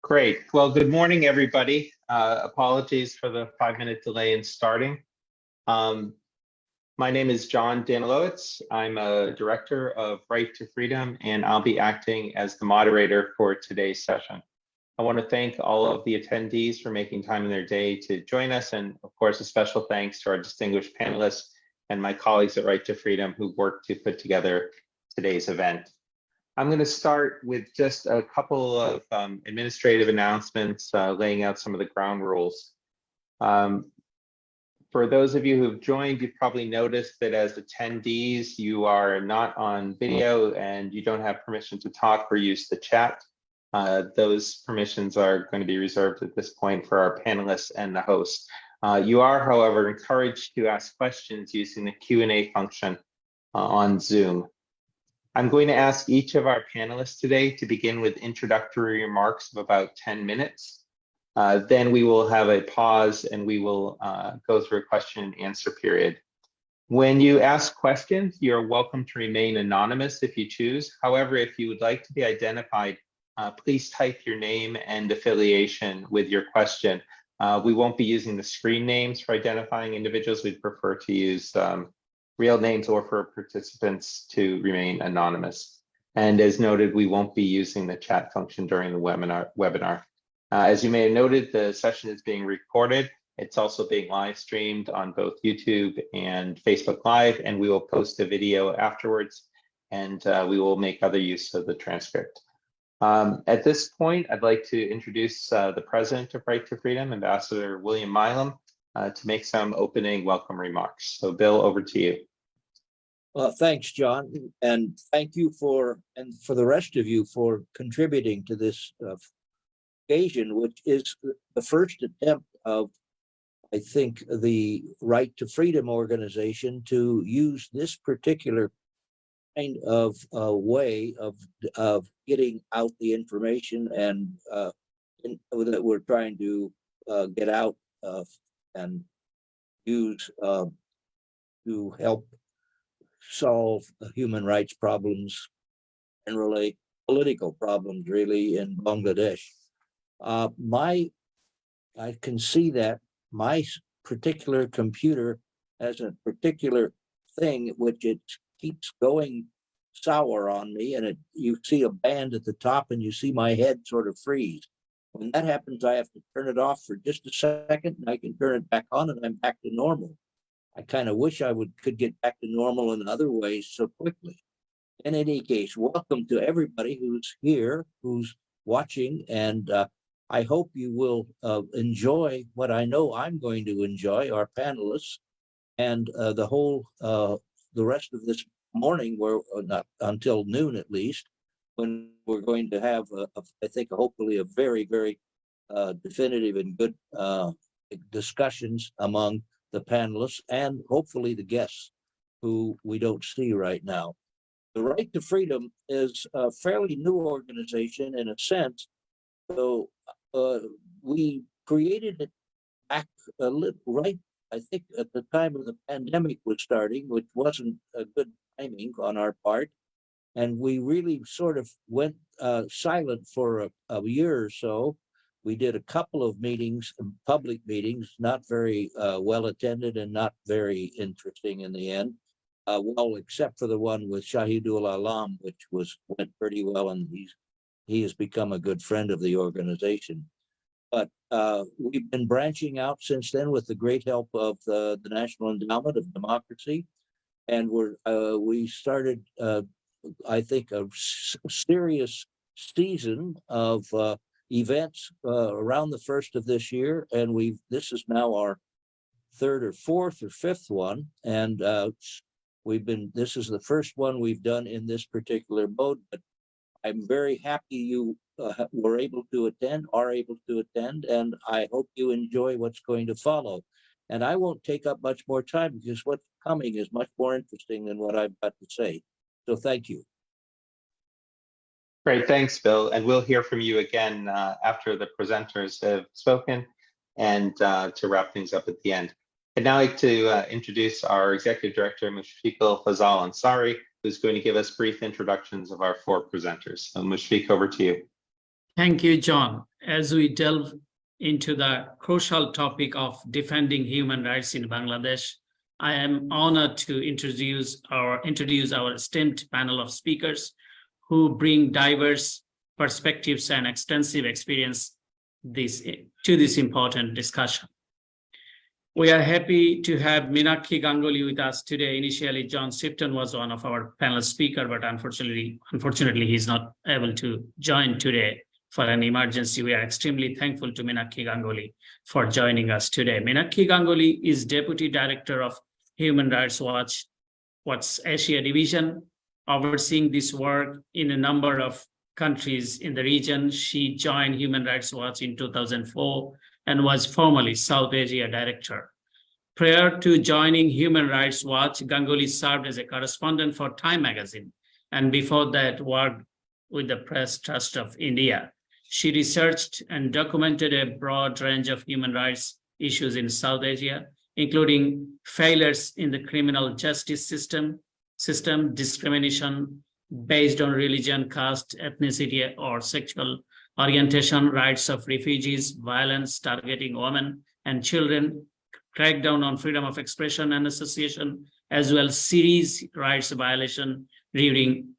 Great. Well, good morning, everybody. Apologies for the 5-minute delay in starting. My name is Jon Danilowicz. I'm a director of Right to Freedom, and I'll be acting as the moderator for today's session. I want to thank all of the attendees for making time in their day to join us, and of course, a special thanks to our distinguished panelists and my colleagues at Right to Freedom who worked to put together today's event. I'm going to start with just a couple of administrative announcements laying out some of the ground rules. For those of you who've joined, you've probably noticed that as attendees, you are not on video and you don't have permission to talk or use the chat. Those permissions are going to be reserved at this point for our panelists and the host. You are, however, encouraged to ask questions using the Q&A function on Zoom. I'm going to ask each of our panelists today to begin with introductory remarks of about 10 minutes. Then we will have a pause and we will go through a question and answer period. When you ask questions, you're welcome to remain anonymous if you choose. However, if you would like to be identified, please type your name and affiliation with your question. We won't be using the screen names for identifying individuals. We'd prefer to use real names or for participants to remain anonymous. And as noted, we won't be using the chat function during the webinar. As you may have noted, the session is being recorded. It's also being live streamed on both YouTube and Facebook Live, and we will post a video afterwards, and we will make other use of the transcript. At this point, I'd like to introduce the President of Right to Freedom, Ambassador Wiliam Milam, to make some opening welcome remarks. So Bill, over to you. Well, thanks, John, and thank you for the rest of you for contributing to this occasion, which is the first attempt of, I think, the Right to Freedom organization to use this particular kind of way of getting out the information and that we're trying to get out and use to help solve human rights problems and relate political problems really in Bangladesh. I can see that my particular computer has a particular thing which it keeps going sour on me, and you see a band at the top and you see my head sort of freeze. When that happens, I have to turn it off for just a second and I can turn it back on and I'm back to normal. I kind of wish I could get back to normal in other ways so quickly. In any case, welcome to everybody who's here, who's watching, and I hope you will enjoy what I know I'm going to enjoy, our panelists, and the rest of this morning, not until noon at least, when we're going to have, I think, hopefully a very, very definitive and good discussions among the panelists and hopefully the guests who we don't see right now. The Right to Freedom is a fairly new organization in a sense, so we created it back right, I think, at the time of the pandemic was starting, which wasn't a good timing on our part. And we really sort of went silent for a year or so. We did a couple of meetings, public meetings, not very well attended and not very interesting in the end. Well, except for the one with Shahidul Alam, which went pretty well, and he has become a good friend of the organization. But we've been branching out since then with the great help of the National Endowment of Democracy, and we started, I think, a serious season of events around the first of this year, and this is now our third or fourth or fifth one, and this is the first one we've done in this particular mode. But I'm very happy you are able to attend, and I hope you enjoy what's going to follow. And I won't take up much more time because what's coming is much more interesting than what I've got to say. So thank you. Great, thanks, Bill. And we'll hear from you again after the presenters have spoken and to wrap things up at the end. I'd now like to introduce our Executive Director, Mushfiqul Fazal Ansari, who's going to give us brief introductions of our four presenters. So Mushfiq, over to you. Thank you, John. As we delve into the crucial topic of defending human rights in Bangladesh, I am honored to introduce our esteemed panel of speakers who bring diverse perspectives and extensive experience to this important discussion. We are happy to have Meenakshi Ganguly with us today. Initially, John Shipton was one of our panel speakers, but unfortunately, he's not able to join today for an emergency. We are extremely thankful to Meenakshi Ganguly for joining us today. Meenakshi Ganguly is Deputy Director of Human Rights Watch Asia Division, overseeing this work in a number of countries in the region. She joined Human Rights Watch in 2004 and was formerly South Asia Director. Prior to joining Human Rights Watch, Ganguly served as a correspondent for Time magazine, and before that worked with the Press Trust of India. She researched and documented a broad range of human rights issues in South Asia, including failures in the criminal justice system, discrimination based on religion, caste, ethnicity, or sexual orientation, rights of refugees, violence targeting women and children, crackdown on freedom of expression and association, as well as serious rights violation during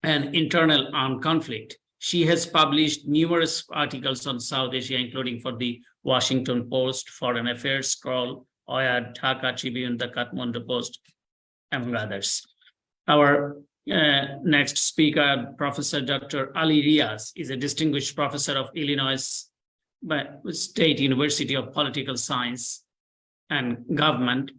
an internal armed conflict. She has published numerous articles on South Asia, including for the Washington Post, Foreign Affairs, Scroll, Mayeer Daak, Tribune, the Kathmandu Post, among others. Our next speaker, Professor Dr. Ali Riaz, is a distinguished professor of Illinois State University of Political Science and Government,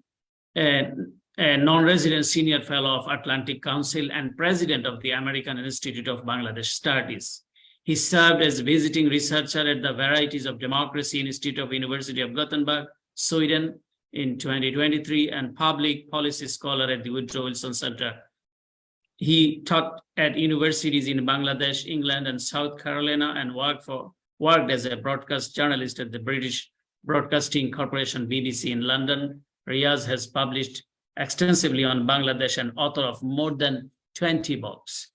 a non-resident senior fellow of Atlantic Council and president of the American Institute of Bangladesh Studies. He served as visiting researcher at the Varieties of Democracy Institute of University of Gothenburg, Sweden in 2023, and public policy scholar at the Woodrow Wilson Center. He taught at universities in Bangladesh, England, and South Carolina, and worked as a broadcast journalist at the British Broadcasting Corporation, BBC, in London. Riaz has published extensively on Bangladesh and author of more than 20 books.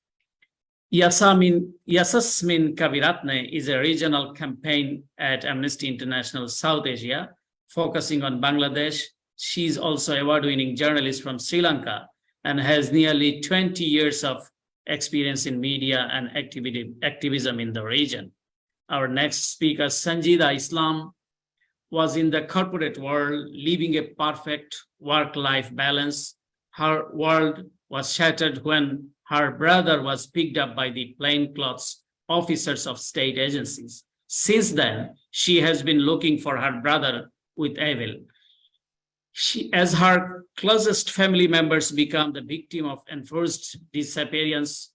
Yasasmin Kaviratne is a regional campaign at Amnesty International South Asia, focusing on Bangladesh. She is also award-winning journalist from Sri Lanka and has nearly 20 years of experience in media and activism in the region. Our next speaker, Sanjida Islam, was in the corporate world, living a perfect work-life balance. Her world was shattered when her brother was picked up by the plainclothes officers of state agencies. Since then, she has been looking for her brother with evil. As her closest family members become the victim of enforced disappearance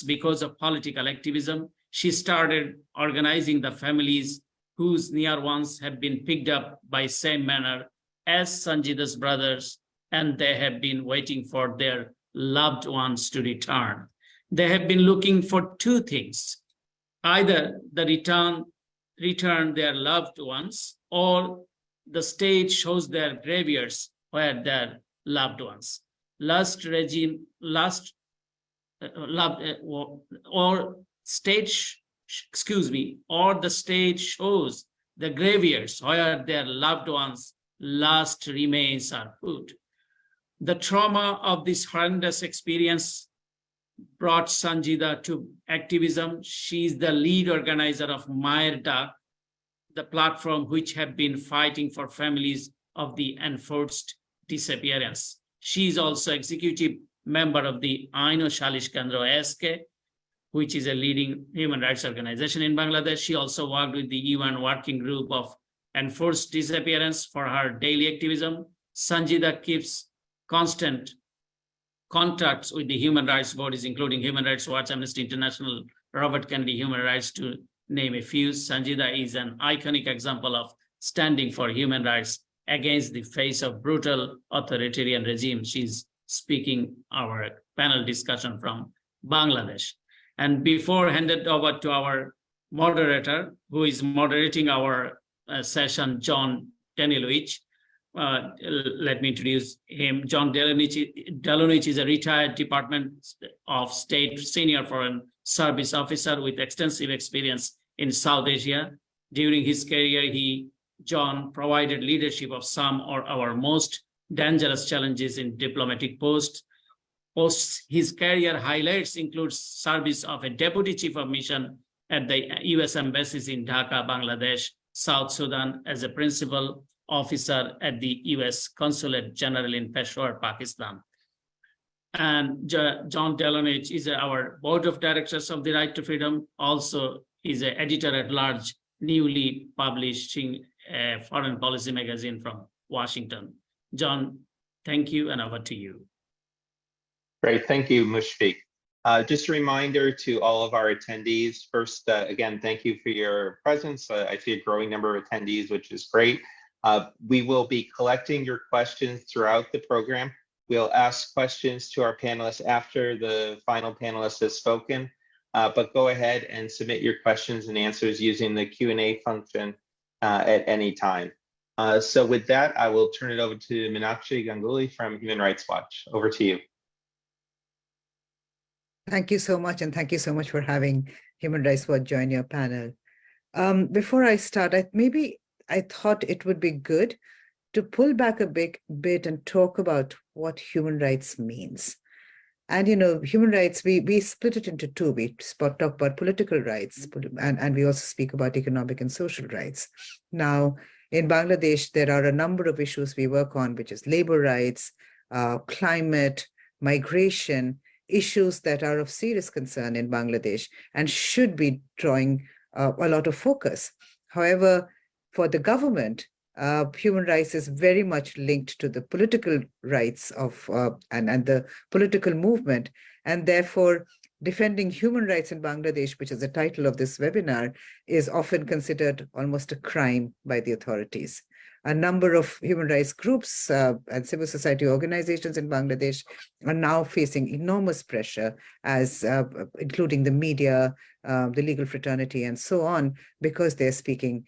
because of political activism, she started organizing the families whose near ones have been picked up by same manner as Sanjida's brothers, and they have been waiting for their loved ones to return. They have been looking for two things: either the return their loved ones, or the state shows their graveyards where their loved ones. Or the state shows the graveyards where their loved ones' last remains are put. The trauma of this horrendous experience brought Sanjida to activism. She is the lead organizer of Mayeer Daak, the platform which have been fighting for families of the enforced disappearance. She is also executive member of the Aino Shalish Kendra ASK, which is a leading human rights organization in Bangladesh. She also worked with the UN Working Group of Enforced Disappearance for her daily activism. Sanjida keeps constant contacts with the human rights bodies, including Human Rights Watch, Amnesty International, Robert Kennedy Human Rights, to name a few. Sanjida is an iconic example of standing for human rights against the face of brutal authoritarian regime. She's speaking our panel discussion from Bangladesh. And before handed over to our moderator, who is moderating our session, Jon Danilowicz, let me introduce him. Jon Danilowicz is a retired Department of State Senior Foreign service officer with extensive experience in South Asia. During his career, Jon provided leadership of some of our most dangerous challenges in diplomatic posts. His career highlights include service of a deputy chief of mission at the US embassies in Dhaka, Bangladesh, South Sudan, as a principal officer at the US Consulate General in Peshawar, Pakistan. And Jon Danilowicz is our board of directors of the Right to Freedom. Also is an editor at large, newly publishing a foreign policy magazine from Washington. Jon, thank you, and over to you. Great, thank you, Mushfiq. Just a reminder to all of our attendees. First, again, thank you for your presence. I see a growing number of attendees, which is great. We will be collecting your questions throughout the program. We'll ask questions to our panelists after the final panelist has spoken, but go ahead and submit your questions and answers using the Q&A function at any time. So with that, I will turn it over to Meenakshi Ganguly from Human Rights Watch. Over to you. Thank you so much, and thank you so much for having Human Rights Watch join your panel. Before I start, I thought it would be good to pull back a bit and talk about what human rights means. And, you know, human rights, we split it into two. We talk about political rights, and we also speak about economic and social rights. Now, in Bangladesh, there are a number of issues we work on, which is labor rights, climate, migration, issues that are of serious concern in Bangladesh and should be drawing a lot of focus. However, for the government, human rights is very much linked to the political rights of and the political movement, and therefore defending human rights in Bangladesh, which is the title of this webinar, is often considered almost a crime by the authorities. A number of human rights groups and civil society organizations in Bangladesh are now facing enormous pressure, as including the media, the legal fraternity, and so on, because they're speaking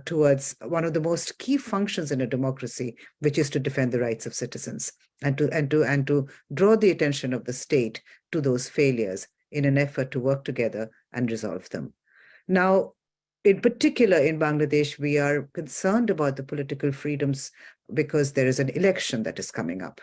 towards one of the most key functions in a democracy, which is to defend the rights of citizens and to draw the attention of the state to those failures in an effort to work together and resolve them. Now, in particular, in Bangladesh, we are concerned about the political freedoms because there is an election that is coming up.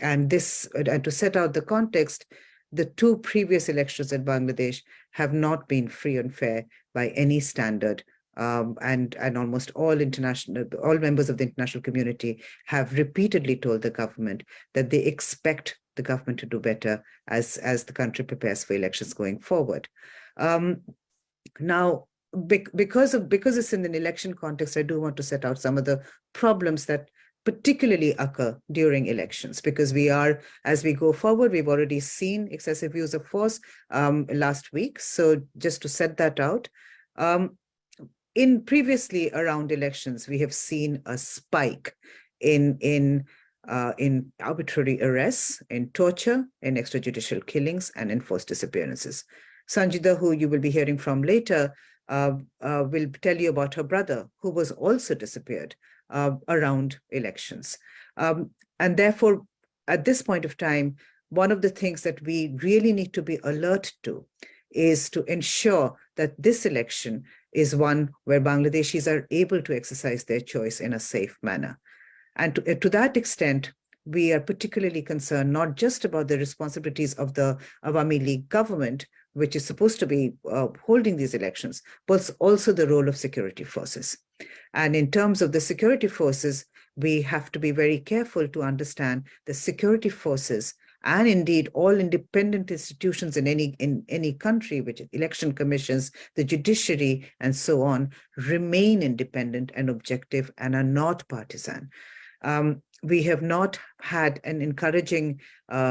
And to set out the context, the two previous elections in Bangladesh have not been free and fair by any standard. And almost all members of the international community have repeatedly told the government that they expect the government to do better as the country prepares for elections going forward. Now, because it's in an election context, I do want to set out some of the problems that particularly occur during elections, because as we go forward, we've already seen excessive use of force last week. So just to set that out, in previously around elections, we have seen a spike in arbitrary arrests, in torture, in extrajudicial killings, and in forced disappearances. Sanjida, who you will be hearing from later, will tell you about her brother, who was also disappeared around elections. And therefore, at this point of time, one of the things that we really need to be alert to is to ensure that this election is one where Bangladeshis are able to exercise their choice in a safe manner. And to that extent, we are particularly concerned not just about the responsibilities of the Awami League government, which is supposed to be holding these elections, but also the role of security forces. And in terms of the security forces, we have to be very careful to understand the security forces and indeed all independent institutions in any country, which is election commissions, the judiciary, and so on, remain independent and objective and are not partisan. We have not had an encouraging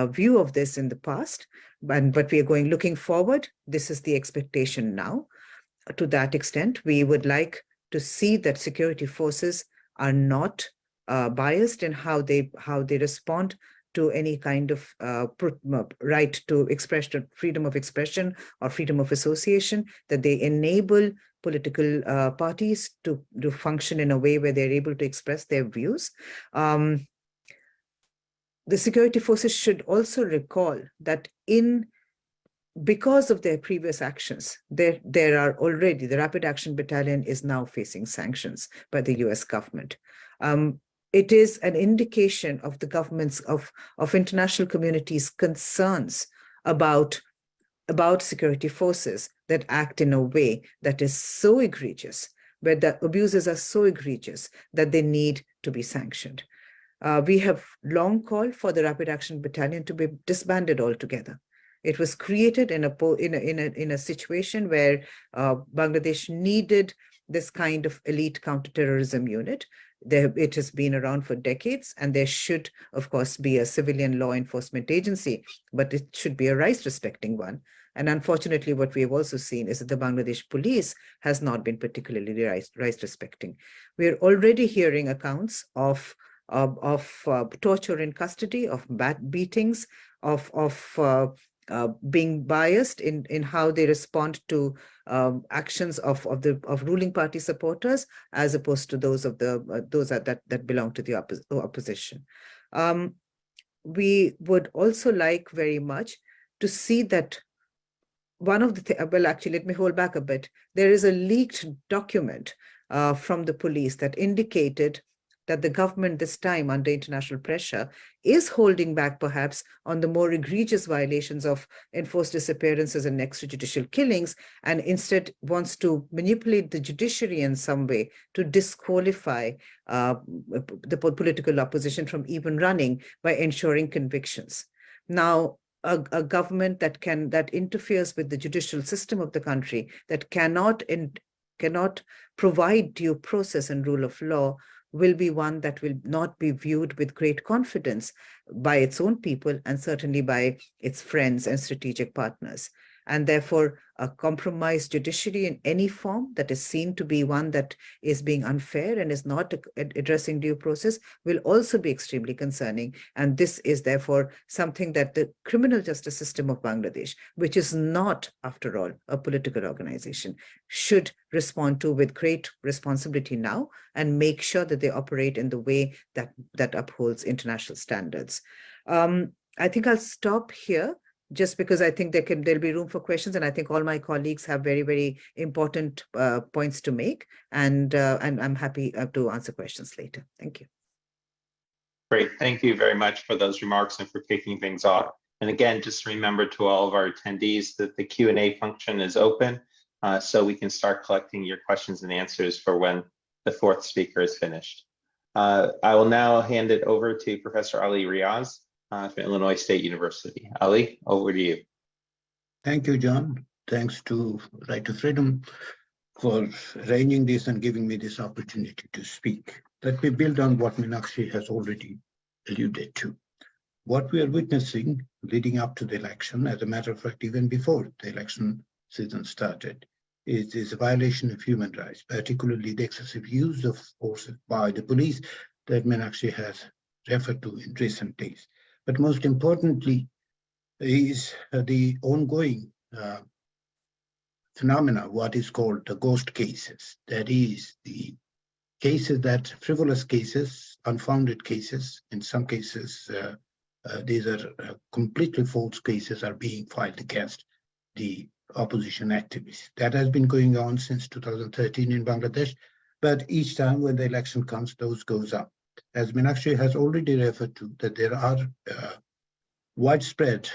view of this in the past, but we are looking forward. This is the expectation now. To that extent, we would like to see that security forces are not biased in how they respond to any kind of right to expression, freedom of expression or freedom of association, that they enable political parties to function in a way where they're able to express their views. The security forces should also recall that in because of their previous actions, there are already, the Rapid Action Battalion is now facing sanctions by the US government. It is an indication of the government's, of international community's concerns about security forces that act in a way that is so egregious, where the abuses are so egregious that they need to be sanctioned. We have long called for the Rapid Action Battalion to be disbanded altogether. It was created in a situation where Bangladesh needed this kind of elite counterterrorism unit. It has been around for decades, and there should, of course, be a civilian law enforcement agency, but it should be a rights-respecting one. And unfortunately, what we have also seen is that the Bangladesh police has not been particularly rights-respecting. We're already hearing accounts of torture in custody, of beatings, of being biased in how they respond to actions of ruling party supporters, as opposed to those of those that belong to the opposition. We would also like very much to see that one of the well, actually, let me hold back a bit. There is a leaked document from the police that indicated that the government this time, under international pressure, is holding back perhaps on the more egregious violations of enforced disappearances and extrajudicial killings, and instead wants to manipulate the judiciary in some way to disqualify the political opposition from even running by ensuring convictions. Now, a government that interferes with the judicial system of the country, that cannot provide due process and rule of law, will be one that will not be viewed with great confidence by its own people, and certainly by its friends and strategic partners. And therefore, a compromised judiciary in any form that is seen to be one that is being unfair and is not addressing due process will also be extremely concerning. And this is therefore something that the criminal justice system of Bangladesh, which is not, after all, a political organization, should respond to with great responsibility now, and make sure that they operate in the way that upholds international standards. I think I'll stop here, just because I think there'll be room for questions, and I think all my colleagues have very, very important points to make, and I'm happy to answer questions later. Thank you. Great, thank you very much for those remarks and for kicking things off. And again, just remember to all of our attendees that the Q&A function is open, so we can start collecting your questions and answers for when the fourth speaker is finished. I will now hand it over to Professor Ali Riaz from Illinois State University. Ali, over to you. Thank you, John. Thanks to Right to Freedom for arranging this and giving me this opportunity to speak. Let me build on what Meenakshi has already alluded to. What we are witnessing leading up to the election, as a matter of fact, even before the election season started, is a violation of human rights, particularly the excessive use of force by the police that Meenakshi has referred to in recent days. But most importantly is the ongoing phenomena, what is called the ghost cases. That is, the cases that frivolous cases, unfounded cases, in some cases, these are completely false cases are being filed against the opposition activists. That has been going on since 2013 in Bangladesh, but each time when the election comes, those goes up. As Meenakshi has already referred to, that there are widespread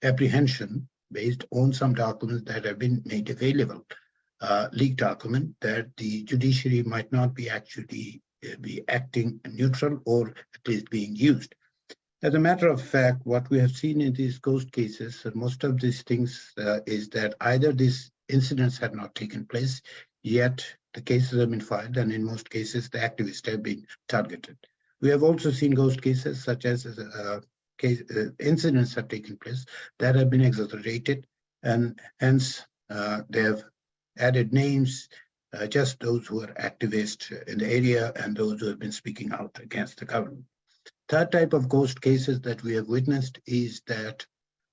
apprehension based on some documents that have been made available, leaked document, that the judiciary might not be actually be acting neutral, or at least being used. As a matter of fact, what we have seen in these ghost cases, most of these things is that either these incidents have not taken place, yet the cases have been filed, and in most cases, the activists have been targeted. We have also seen ghost cases such as incidents have taken place that have been exaggerated, and hence they have added names, just those who are activists in the area and those who have been speaking out against the government. Third type of ghost cases that we have witnessed is that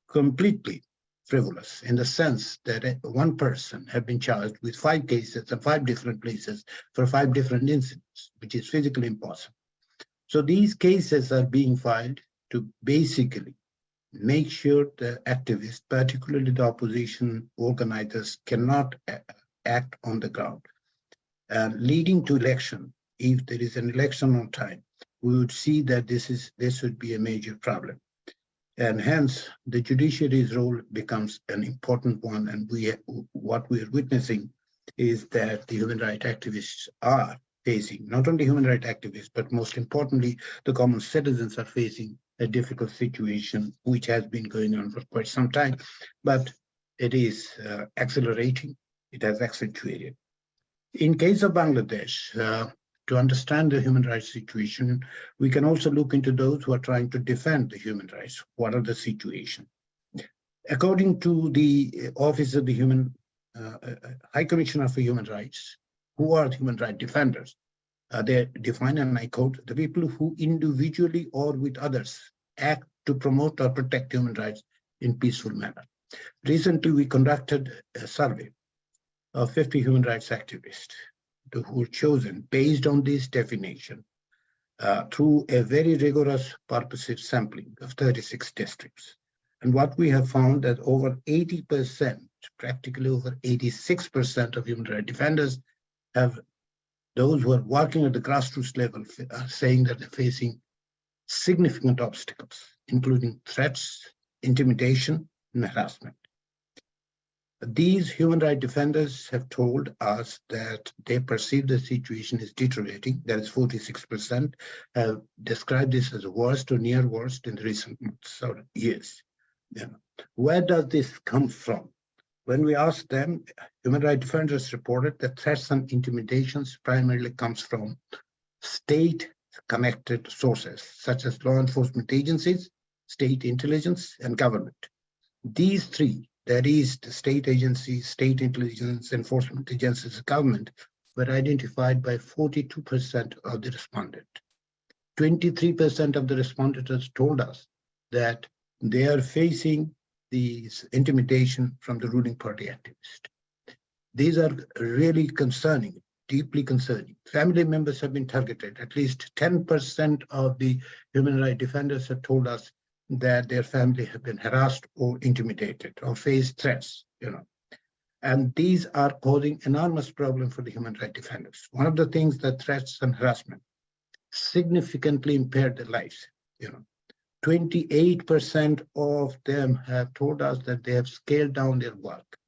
completely frivolous, in the sense that one person has been charged with 5 cases in 5 different places for 5 different incidents, which is physically impossible. So these cases are being filed to basically make sure the activists, particularly the opposition organizers, cannot act on the ground. Leading to election, if there is an election on time, we would see that this would be a major problem. And hence, the judiciary's role becomes an important one. And what we are witnessing is that the human rights activists are facing, not only human rights activists, but most importantly, the common citizens are facing a difficult situation, which has been going on for quite some time, but it is accelerating. It has accentuated. In case of Bangladesh, to understand the human rights situation, we can also look into those who are trying to defend the human rights. What are the situation? According to the Office of the High Commissioner for Human Rights, who are human rights defenders? They define, and I quote, the people who individually or with others act to promote or protect human rights in peaceful manner. Recently, we conducted a survey of 50 human rights activists who were chosen based on this definition through a very rigorous purposive sampling of 36 districts. And what we have found that over 80%, practically over 86% of human rights defenders have, those who are working at the grassroots level are saying that they're facing significant obstacles, including threats, intimidation, and harassment. These human rights defenders have told us that they perceive the situation is deteriorating. That is 46% have described this as worst or near worst in the recent months or years. Where does this come from? When we asked them, human rights defenders reported that threats and intimidations primarily comes from state-connected sources, such as law enforcement agencies, state intelligence, and government. These three, that is the state agencies, state intelligence, enforcement agencies, government, were identified by 42% of the respondents. 23% of the respondents told us that they are facing these intimidation from the ruling party activists. These are really concerning, deeply concerning. Family members have been targeted. At least 10% of the human rights defenders have told us that their family have been harassed or intimidated or face threats, And these are causing enormous problem for the human rights defenders. One of the things that threats and harassment significantly impaired their lives, 28% of them have told us that they have scaled down their work.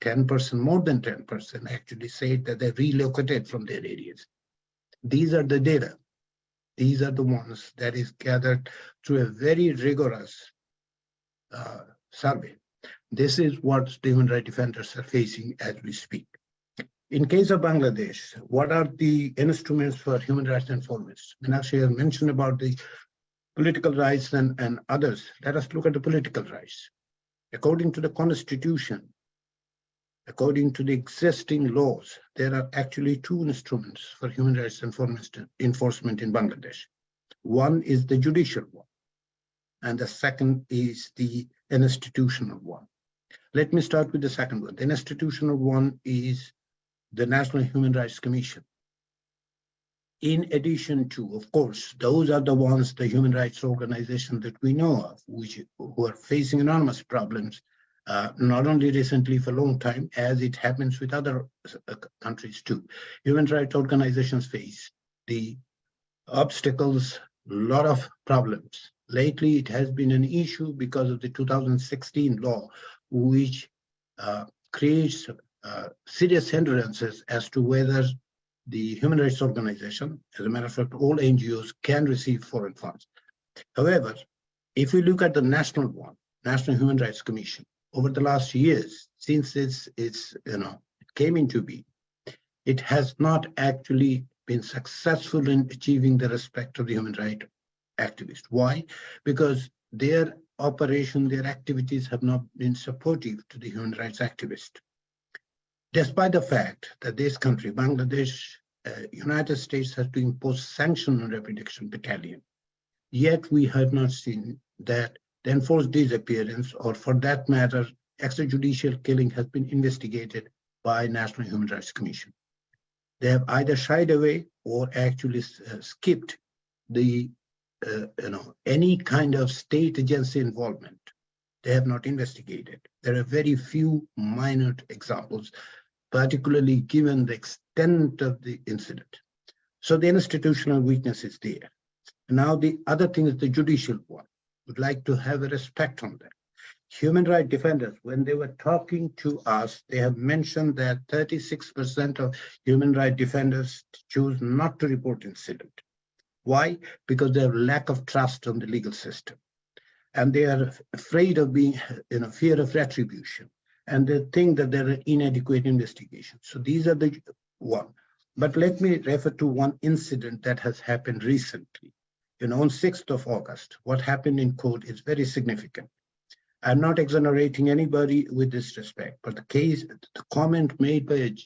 10%, more than 10% actually said that they relocated from their areas. These are the data. These are the ones that is gathered through a very rigorous survey. This is what the human rights defenders are facing as we speak. In case of Bangladesh, what are the instruments for human rights enforcement? Meenakshi has mentioned about the political rights and others. Let us look at the political rights. According to the Constitution, according to the existing laws, there are actually two instruments for human rights enforcement in Bangladesh. One is the judicial one, and the second is the institutional one. Let me start with the second one. The institutional one is the National Human Rights Commission. In addition to, of course, those are the ones, the human rights organizations that we know of, who are facing enormous problems, not only recently for a long time, as it happens with other countries too. Human rights organizations face the obstacles, a lot of problems. Lately, it has been an issue because of the 2016 law, which creates serious hindrances as to whether the human rights organization, as a matter of fact, all NGOs can receive foreign funds. However, if we look at the national one, National Human Rights Commission, over the last years, since it came into being, it has not actually been successful in achieving the respect of the human rights activists. Why? Because their operation, their activities have not been supportive to the human rights activists. Despite the fact that this country, Bangladesh, United States has to impose sanctions on Rapid Action Battalion, yet we have not seen that the enforced disappearance, or for that matter, extrajudicial killing, has been investigated by National Human Rights Commission. They have either shied away or actually skipped the any kind of state agency involvement. They have not investigated. There are very few minor examples, particularly given the extent of the incident. So the institutional weakness is there. Now the other thing is the judicial one. Would like to have a respect on that. Human rights defenders, when they were talking to us, they have mentioned that 36% of human rights defenders choose not to report incident. Why? Because they have lack of trust on the legal system. And they are afraid of being, fear of retribution. And they think that there are inadequate investigations. So these are the one. But let me refer to one incident that has happened recently. On 6th of August, what happened in court is very significant. I'm not exonerating anybody with this respect, but the comment made by a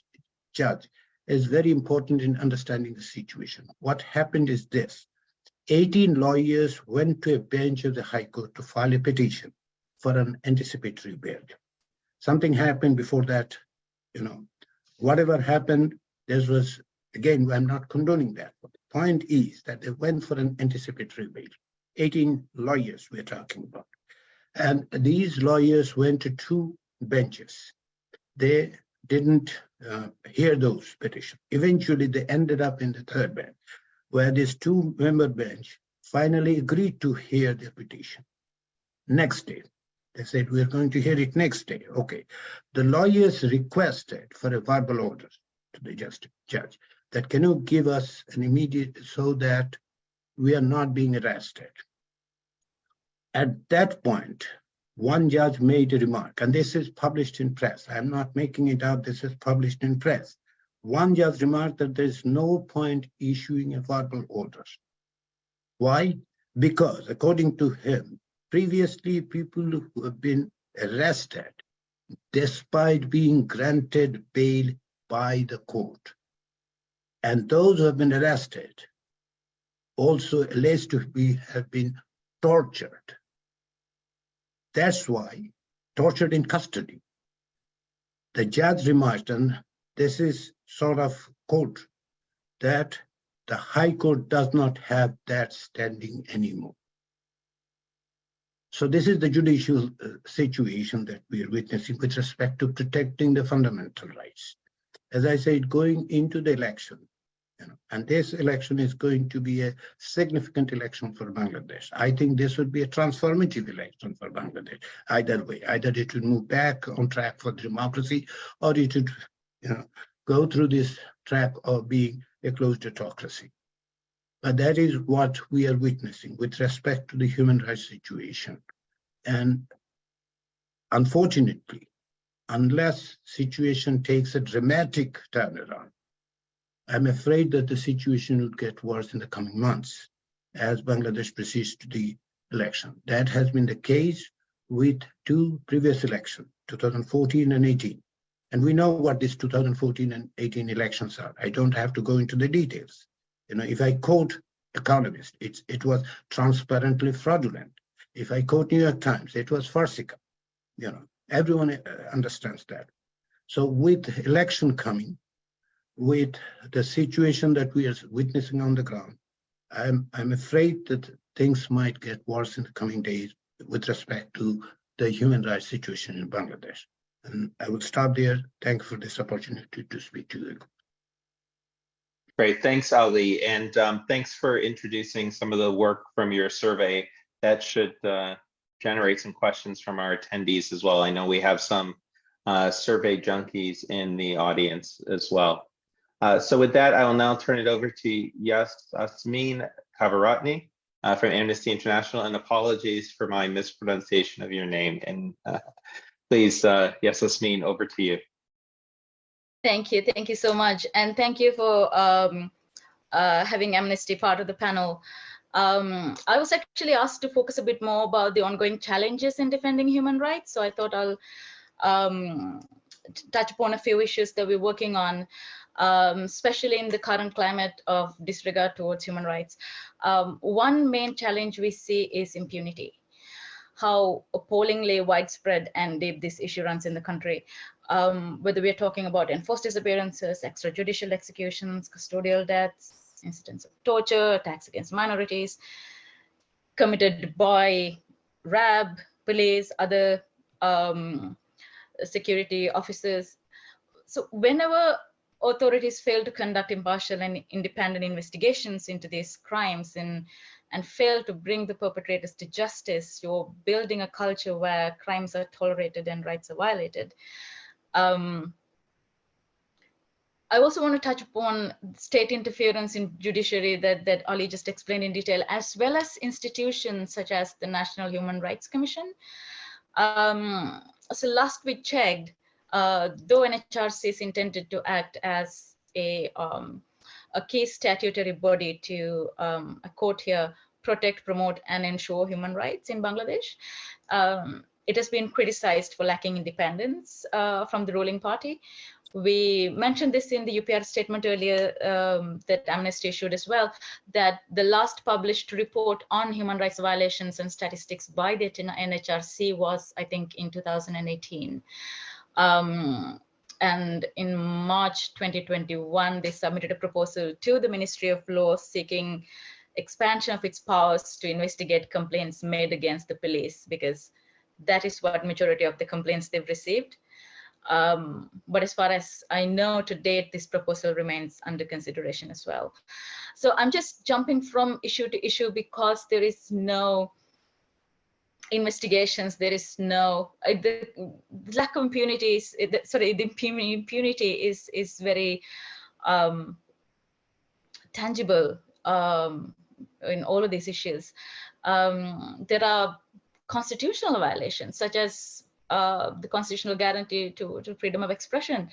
judge is very important in understanding the situation. What happened is this: 18 lawyers went to a bench of the High Court to file a petition for an anticipatory bail. Something happened before that, whatever happened, this was, again, I'm not condoning that. But the point is that they went for an anticipatory bail. 18 lawyers we're talking about. And these lawyers went to 2 benches. They didn't hear those petitions. Eventually, they ended up in the 3rd bench, where this 2-member bench finally agreed to hear their petition. Next day, they said, we're going to hear it next day. Okay. The lawyers requested for a verbal order to the judge that can you give us an immediate, so that we are not being arrested. At that point, one judge made a remark, and this is published in press. I'm not making it up, this is published in press. One judge remarked that there's no point issuing a verbal order. Why? Because, according to him, previously people who have been arrested, despite being granted bail by the court, and those who have been arrested also alleged to have been tortured. That's why, tortured in custody. The judge remarked, and this is sort of quote, that the High Court does not have that standing anymore. So this is the judicial situation that we are witnessing with respect to protecting the fundamental rights. As I said, going into the election, and this election is going to be a significant election for Bangladesh. I think this would be a transformative election for Bangladesh. Either way, either it would move back on track for democracy, or it would go through this track of being a closed autocracy. But that is what we are witnessing with respect to the human rights situation. And unfortunately, unless situation takes a dramatic turnaround, I'm afraid that the situation will get worse in the coming months as Bangladesh proceeds to the election. That has been the case with 2 previous elections, 2014 and 18. And we know what these 2014 and 18 elections are. I don't have to go into the details. If I quote Economist, it was transparently fraudulent. If I quote New York Times, it was farcical. Everyone understands that. So with election coming, with the situation that we are witnessing on the ground, I'm afraid that things might get worse in the coming days with respect to the human rights situation in Bangladesh. And I will stop there. Thank you for this opportunity to speak to you. Great, thanks, Ali, and thanks for introducing some of the work from your survey. That should generate some questions from our attendees as well. I know we have some survey junkies in the audience as well. So with that, I will now turn it over to Yasasmin Kaviratne from Amnesty International, and apologies for my mispronunciation of your name. And please, Yasasmin, over to you. Thank you so much, and thank you for having Amnesty part of the panel. I was actually asked to focus a bit more about the ongoing challenges in defending human rights, so I thought I'll touch upon a few issues that we're working on, especially in the current climate of disregard towards human rights. One main challenge we see is impunity. How appallingly widespread and deep this issue runs in the country. Whether we're talking about enforced disappearances, extrajudicial executions, custodial deaths, incidents of torture, attacks against minorities, committed by RAB, police, other security officers. So whenever authorities fail to conduct impartial and independent investigations into these crimes and fail to bring the perpetrators to justice, you're building a culture where crimes are tolerated and rights are violated. I also want to touch upon state interference in judiciary that Ali just explained in detail, as well as institutions such as the National Human Rights Commission. So last we checked, though NHRC is intended to act as a key statutory body to, a quote here, protect, promote, and ensure human rights in Bangladesh, it has been criticized for lacking independence from the ruling party. We mentioned this in the UPR statement earlier that Amnesty issued as well, that the last published report on human rights violations and statistics by the NHRC was, I think, in 2018. And in March 2021, they submitted a proposal to the Ministry of Law seeking expansion of its powers to investigate complaints made against the police, because that is what majority of the complaints they've received. But as far as I know to date, this proposal remains under consideration as well. So I'm just jumping from issue to issue because there is no investigations, there is no, the lack of impunity is, sorry, the impunity is very tangible in all of these issues. There are constitutional violations, such as the constitutional guarantee to freedom of expression.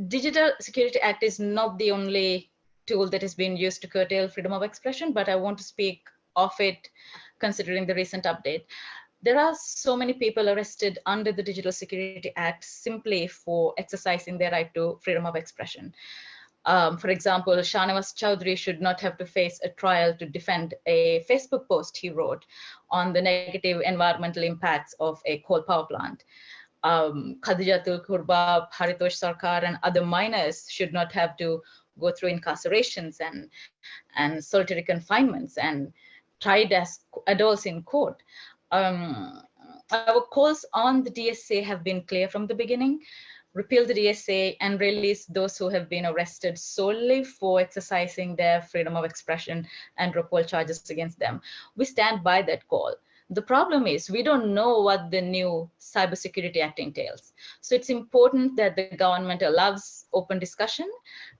Digital Security Act is not the only tool that has been used to curtail freedom of expression, but I want to speak of it considering the recent update. There are so many people arrested under the Digital Security Act simply for exercising their right to freedom of expression. For example, Shahnawaz Chowdhury should not have to face a trial to defend a Facebook post he wrote on the negative environmental impacts of a coal power plant. Khadijatul Kurba, Haritosh Sarkar, and other minors should not have to go through incarcerations and solitary confinements and tried as adults in court. Our calls on the DSA have been clear from the beginning. Repeal the DSA and release those who have been arrested solely for exercising their freedom of expression and drop all charges against them. We stand by that call. The problem is we don't know what the new Cybersecurity Act entails. So it's important that the government allows open discussion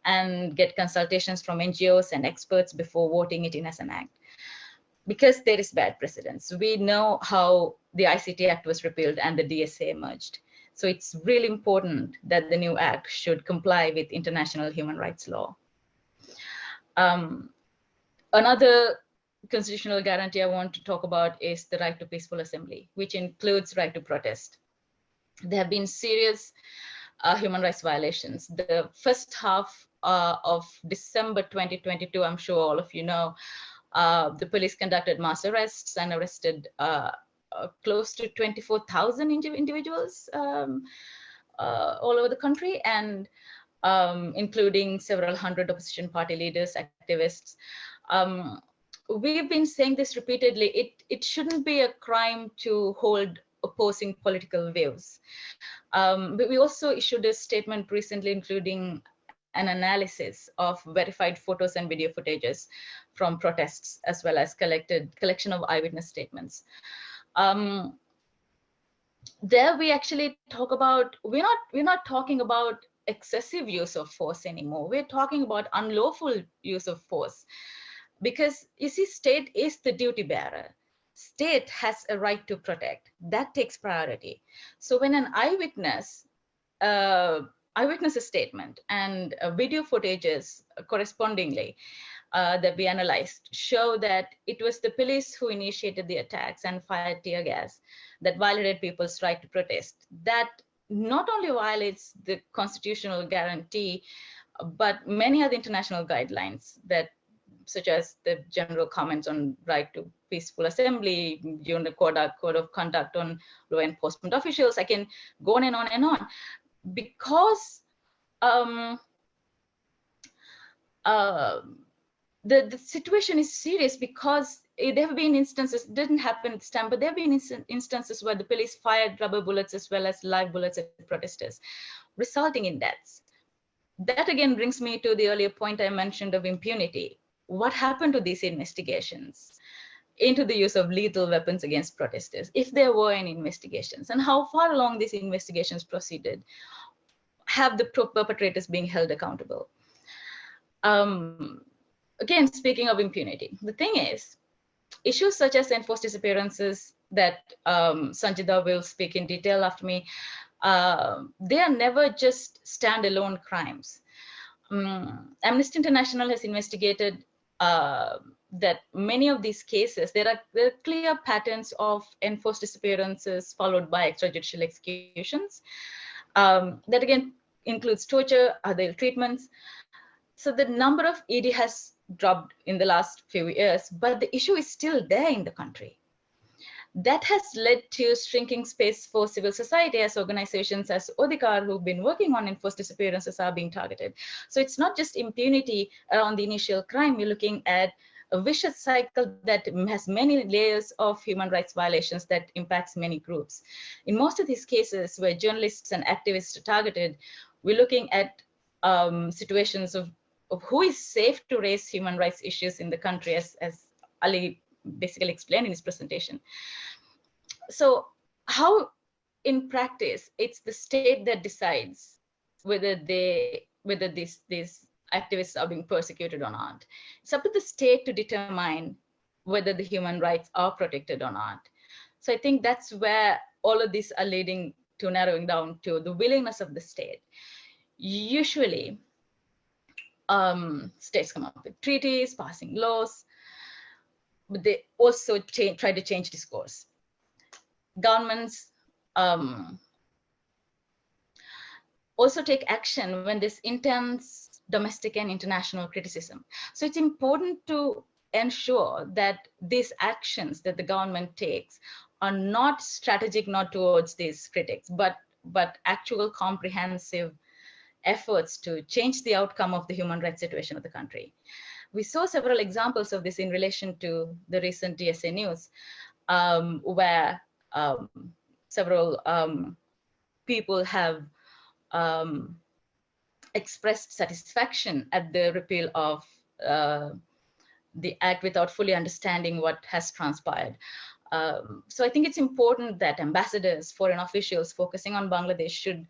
and get consultations from NGOs and experts before voting it in as an act. Because there is bad precedence. We know how the ICT Act was repealed and the DSA emerged. So it's really important that the new act should comply with international human rights law. Another constitutional guarantee I want to talk about is the right to peaceful assembly, which includes right to protest. There have been serious human rights violations. The first half of December 2022, I'm sure all of you know, the police conducted mass arrests and arrested close to 24,000 individuals all over the country, and including several hundred opposition party leaders, activists. We've been saying this repeatedly, it shouldn't be a crime to hold opposing political views. But we also issued a statement recently including an analysis of verified photos and video footages from protests, as well as collection of eyewitness statements. There we actually talk about, we're not talking about excessive use of force anymore. We're talking about unlawful use of force, because you see, state is the duty bearer. State has a right to protect. That takes priority. So when an eyewitness statement and video footages correspondingly that we analyzed show that it was the police who initiated the attacks and fired tear gas that violated people's right to protest. That not only violates the constitutional guarantee, but many other international guidelines that, such as the general comments on right to peaceful assembly, the code of conduct on law enforcement officials. I can go on and on and on. Because the situation is serious because there have been instances, it didn't happen this time, but there have been instances where the police fired rubber bullets as well as live bullets at protesters, resulting in deaths. That again brings me to the earlier point I mentioned of impunity. What happened to these investigations into the use of lethal weapons against protesters, if there were any investigations, and how far along these investigations proceeded? Have the perpetrators being held accountable? Again, speaking of impunity, the thing is, issues such as enforced disappearances that Sanjida will speak in detail after me, they are never just standalone crimes. Amnesty International has investigated that many of these cases, there are clear patterns of enforced disappearances followed by extrajudicial executions. That again includes torture, other ill treatments. So the number of ED has dropped in the last few years, but the issue is still there in the country. That has led to shrinking space for civil society as organizations as Odhikar, who've been working on enforced disappearances, are being targeted. So it's not just impunity around the initial crime, you're looking at a vicious cycle that has many layers of human rights violations that impacts many groups. In most of these cases where journalists and activists are targeted, we're looking at situations of who is safe to raise human rights issues in the country, as Ali basically explained in his presentation. So how in practice it's the state that decides whether these activists are being persecuted or not. It's up to the state to determine whether the human rights are protected or not. So I think that's where all of these are leading to narrowing down to the willingness of the state. Usually states come up with treaties, passing laws, but they also try to change discourse. Governments also take action when there's intense domestic and international criticism. So it's important to ensure that these actions that the government takes are not strategic, not towards these critics, but actual comprehensive efforts to change the outcome of the human rights situation of the country. We saw several examples of this in relation to the recent DSA news, where several people have expressed satisfaction at the repeal of the act without fully understanding what has transpired. So I think it's important that ambassadors, foreign officials focusing on Bangladesh should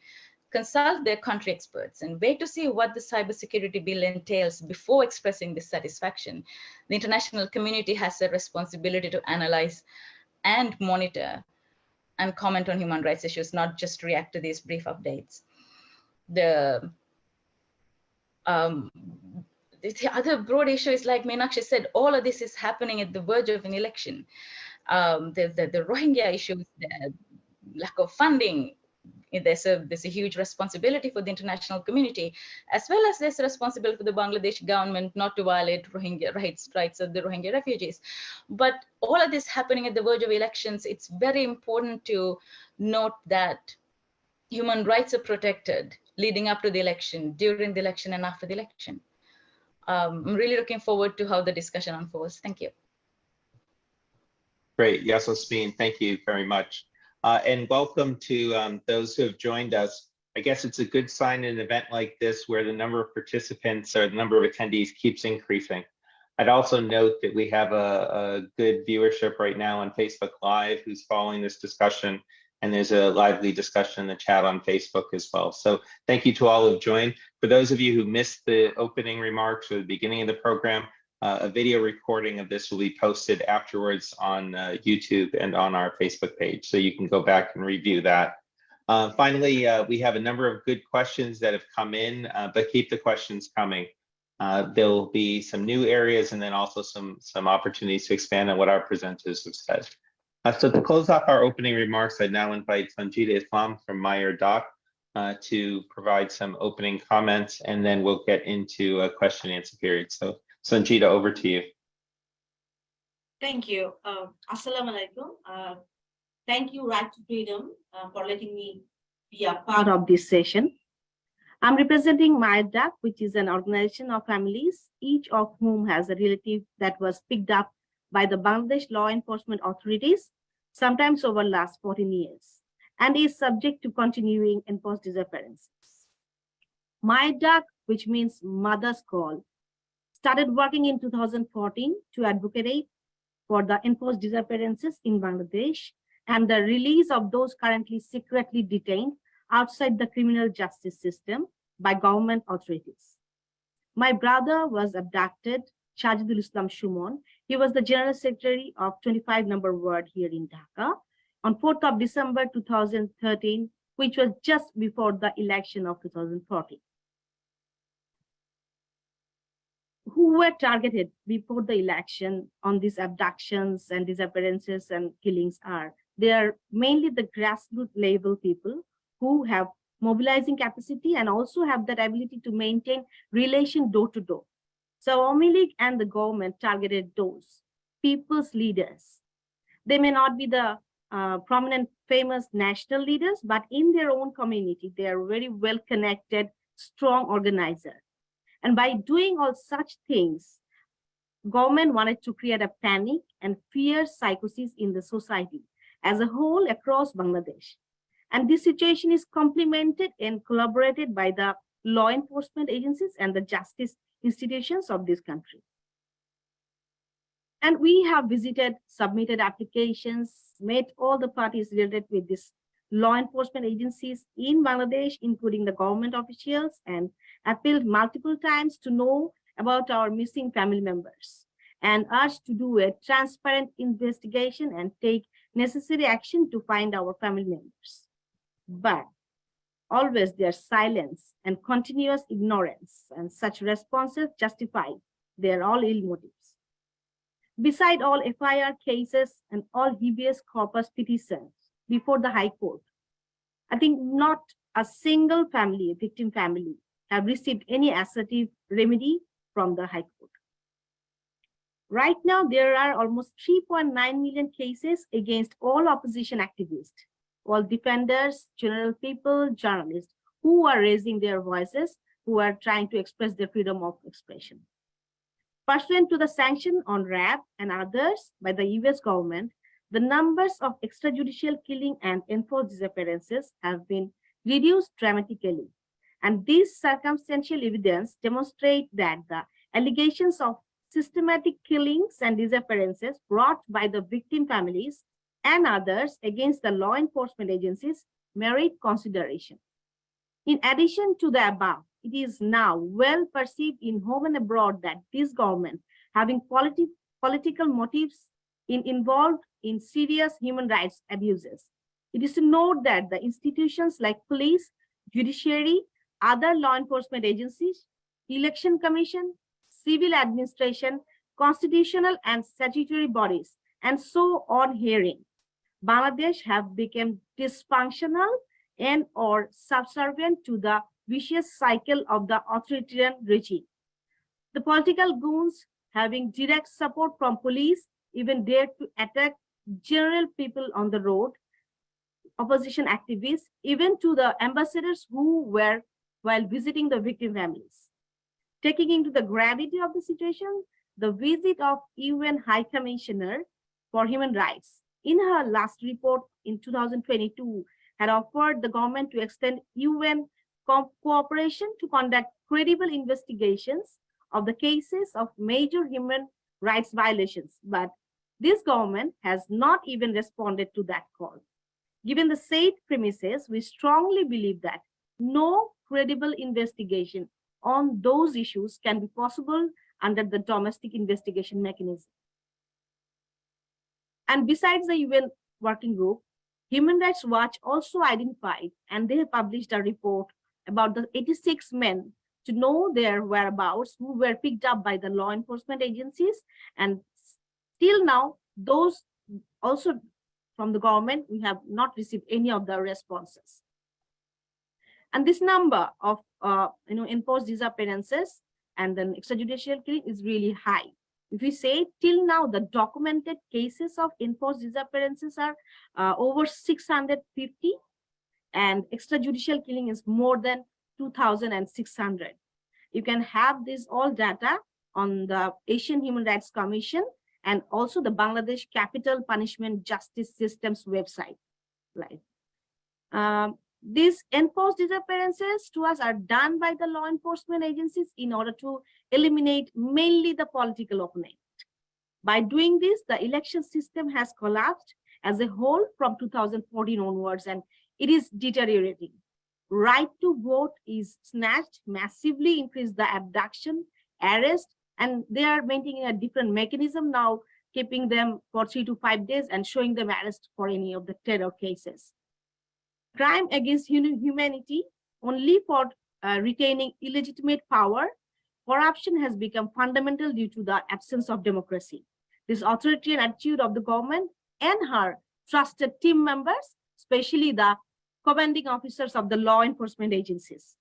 consult their country experts and wait to see what the cybersecurity bill entails before expressing dissatisfaction. The international community has a responsibility to analyze and monitor and comment on human rights issues, not just react to these brief updates. The other broad issue is, like Meenakshi said, all of this is happening at the verge of an election. The Rohingya issue, the lack of funding. There's a huge responsibility for the international community, as well as there's a responsibility for the Bangladesh government not to violate Rohingya rights of the Rohingya refugees. But all of this happening at the verge of elections, it's very important to note that human rights are protected leading up to the election, during the election, and after the election. I'm really looking forward to how the discussion unfolds. Thank you. Great, Yasasmin, thank you very much. And welcome to those who have joined us. I guess it's a good sign in an event like this where the number of participants or the number of attendees keeps increasing. I'd also note that we have a good viewership right now on Facebook Live who's following this discussion, and there's a lively discussion in the chat on Facebook as well. So thank you to all who've joined. For those of you who missed the opening remarks or the beginning of the program, a video recording of this will be posted afterwards on YouTube and on our Facebook page, so you can go back and review that. Finally, we have a number of good questions that have come in, but keep the questions coming. There'll be some new areas and then also some opportunities to expand on what our presenters have said. So to close off our opening remarks, I now invite Sanjida Islam from Mayeer Daak to provide some opening comments, and then we'll get into a question and answer period. So Sanjida, over to you. Thank you. Assalamu alaikum. Thank you, Right to Freedom, for letting me be a part of this session. I'm representing Mayeer Daak, which is an organization of families, each of whom has a relative that was picked up by the Bangladesh law enforcement authorities, sometimes over the last 14 years, and is subject to continuing enforced disappearances. Mayeer Daak, which means mother's call, started working in 2014 to advocate for the enforced disappearances in Bangladesh and the release of those currently secretly detained outside the criminal justice system by government authorities. My brother was abducted, Sanjida Islam. He was the General Secretary of 25 number ward here in Dhaka on 4th of December 2013, which was just before the election of 2014. Who were targeted before the election on these abductions and disappearances and killings they are mainly the grassroots level people who have mobilizing capacity and also have that ability to maintain relation door to door. So Awami League and the government targeted those people's leaders. They may not be the prominent, famous national leaders, but in their own community, they are very well connected, strong organizer. And by doing all such things, government wanted to create a panic and fear psychosis in the society as a whole across Bangladesh. And this situation is complemented and collaborated by the law enforcement agencies and the justice institutions of this country. And we have visited, submitted applications, met all the parties related with this law enforcement agencies in Bangladesh, including the government officials, and appealed multiple times to know about our missing family members and urged to do a transparent investigation and take necessary action to find our family members. But always their silence and continuous ignorance and such responses justify their all ill motives. Beside all FIR cases and all habeas corpus petitions before the High Court, I think not a single family, victim family, have received any assertive remedy from the High Court. Right now, there are almost 3.9 million cases against all opposition activists, all defenders, general people, journalists, who are raising their voices, who are trying to express their freedom of expression. Pursuant to the sanction on RAB and others by the US government, the numbers of extrajudicial killing and enforced disappearances have been reduced dramatically. And this circumstantial evidence demonstrates that the allegations of systematic killings and disappearances brought by the victim families and others against the law enforcement agencies merit consideration. In addition to the above, it is now well perceived in home and abroad that this government, having political motives involved in serious human rights abuses. It is to note that the institutions like police, judiciary, other law enforcement agencies, election commission, civil administration, constitutional and statutory bodies, and so on hearing, Bangladesh have become dysfunctional and or subservient to the vicious cycle of the authoritarian regime. The political goons, having direct support from police, even dared to attack general people on the road, opposition activists, even to the ambassadors who were while visiting the victim families. Taking into the gravity of the situation, the visit of UN High Commissioner for Human Rights in her last report in 2022 had offered the government to extend UN cooperation to conduct credible investigations of the cases of major human rights violations. But this government has not even responded to that call. Given the said premises, we strongly believe that no credible investigation on those issues can be possible under the domestic investigation mechanism. And besides the UN working group, Human Rights Watch also identified, and they have published a report about the 86 men to know their whereabouts who were picked up by the law enforcement agencies. And still now, those also from the government, we have not received any of the responses. And this number of enforced disappearances and then extrajudicial killing is really high. If we say till now, the documented cases of enforced disappearances are over 650, and extrajudicial killing is more than 2,600. You can have this all data on the Asian Human Rights Commission and also the Bangladesh Capital Punishment Justice System's website. Right. These enforced disappearances to us are done by the law enforcement agencies in order to eliminate mainly the political opponent. By doing this, the election system has collapsed as a whole from 2014 onwards, and it is deteriorating. Right to vote is snatched, massively increased the abduction, arrest, and they are maintaining a different mechanism now, keeping them for 3 to 5 days and showing them arrest for any of the terror cases. Crime against humanity only for retaining illegitimate power. Corruption has become fundamental due to the absence of democracy. This authoritarian attitude of the government and her trusted team members, especially the commanding officers of the law enforcement agencies.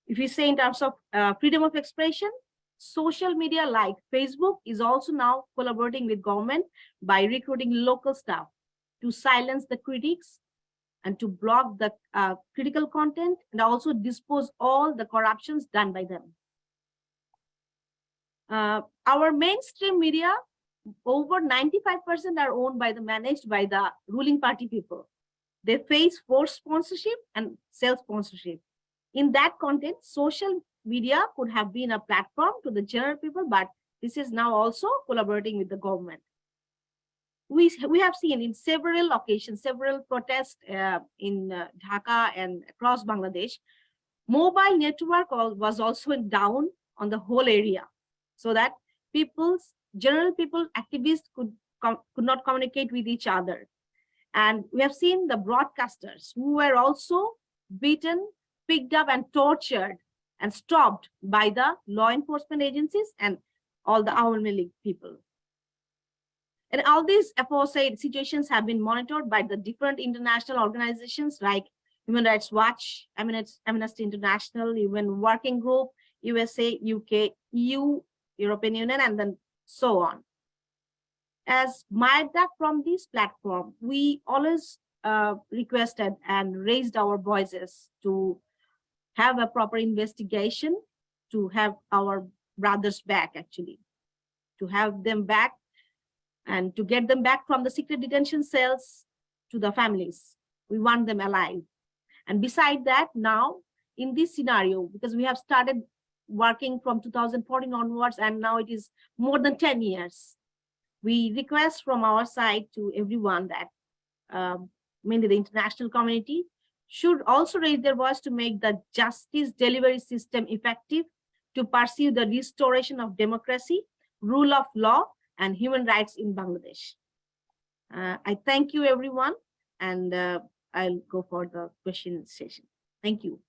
If you say in terms of freedom of expression, social media like Facebook is also now collaborating with government by recruiting local staff to silence the critics and to block the critical content and also dispose all the corruptions done by them. Our mainstream media, over 95% are owned by managed by the ruling party people. They face forced sponsorship and self-sponsorship. In that content, social media could have been a platform to the general people, but this is now also collaborating with the government. We have seen in several occasions, several protests in Dhaka and across Bangladesh, mobile network was also down on the whole area, so that general people, activists could not communicate with each other. And we have seen the broadcasters who were also beaten, picked up and tortured and stopped by the law enforcement agencies and all the Awami League people. And all these aforesaid situations have been monitored by the different international organizations like Human Rights Watch, Amnesty International, UN Working Group, USA, UK, EU, European Union, and then so on. As Mayeer Daak from this platform, we always requested and raised our voices to have a proper investigation, to have our brothers back, actually, to have them back and to get them back from the secret detention cells to the families. We want them alive. And beside that, now in this scenario, because we have started working from 2014 onwards, and now it is more than 10 years, we request from our side to everyone that mainly the international community should also raise their voice to make the justice delivery system effective, to pursue the restoration of democracy, rule of law, and human rights in Bangladesh. I thank you, everyone, and I'll go for the question session. Thank you.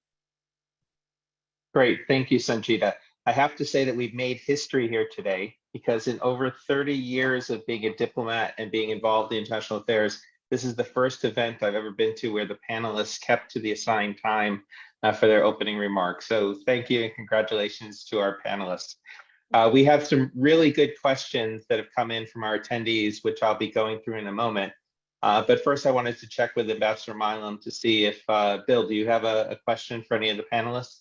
Great, thank you, Sanjida. I have to say that we've made history here today, because in over 30 years of being a diplomat and being involved in international affairs, this is the first event I've ever been to where the panelists kept to the assigned time for their opening remarks. So thank you and congratulations to our panelists. We have some really good questions that have come in from our attendees, which I'll be going through in a moment. But first I wanted to check with Ambassador Milam to see if, Bill, do you have a question for any of the panelists?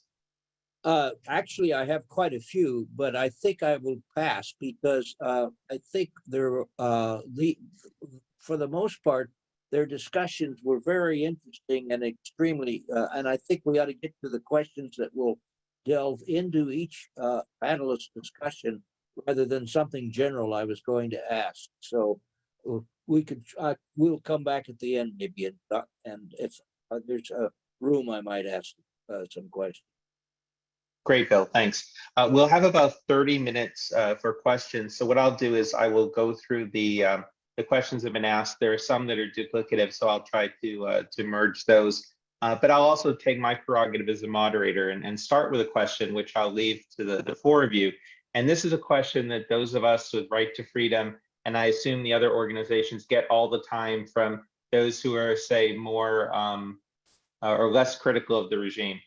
Actually, I have quite a few, but I think I will pass because I think they're, for the most part, their discussions were very interesting and extremely, and I think we ought to get to the questions that will delve into each panelist discussion rather than something general I was going to ask. So we could, we'll come back at the end maybe, and if there's a room, I might ask some questions. Great, Bill, thanks. We'll have about 30 minutes for questions. So what I'll do is I will go through the questions that have been asked. There are some that are duplicative, so I'll try to merge those. But I'll also take my prerogative as a moderator and start with a question, which I'll leave to the four of you. And this is a question that those of us with Right to Freedom, and I assume the other organizations, get all the time from those who are, say, more or less critical of the regime.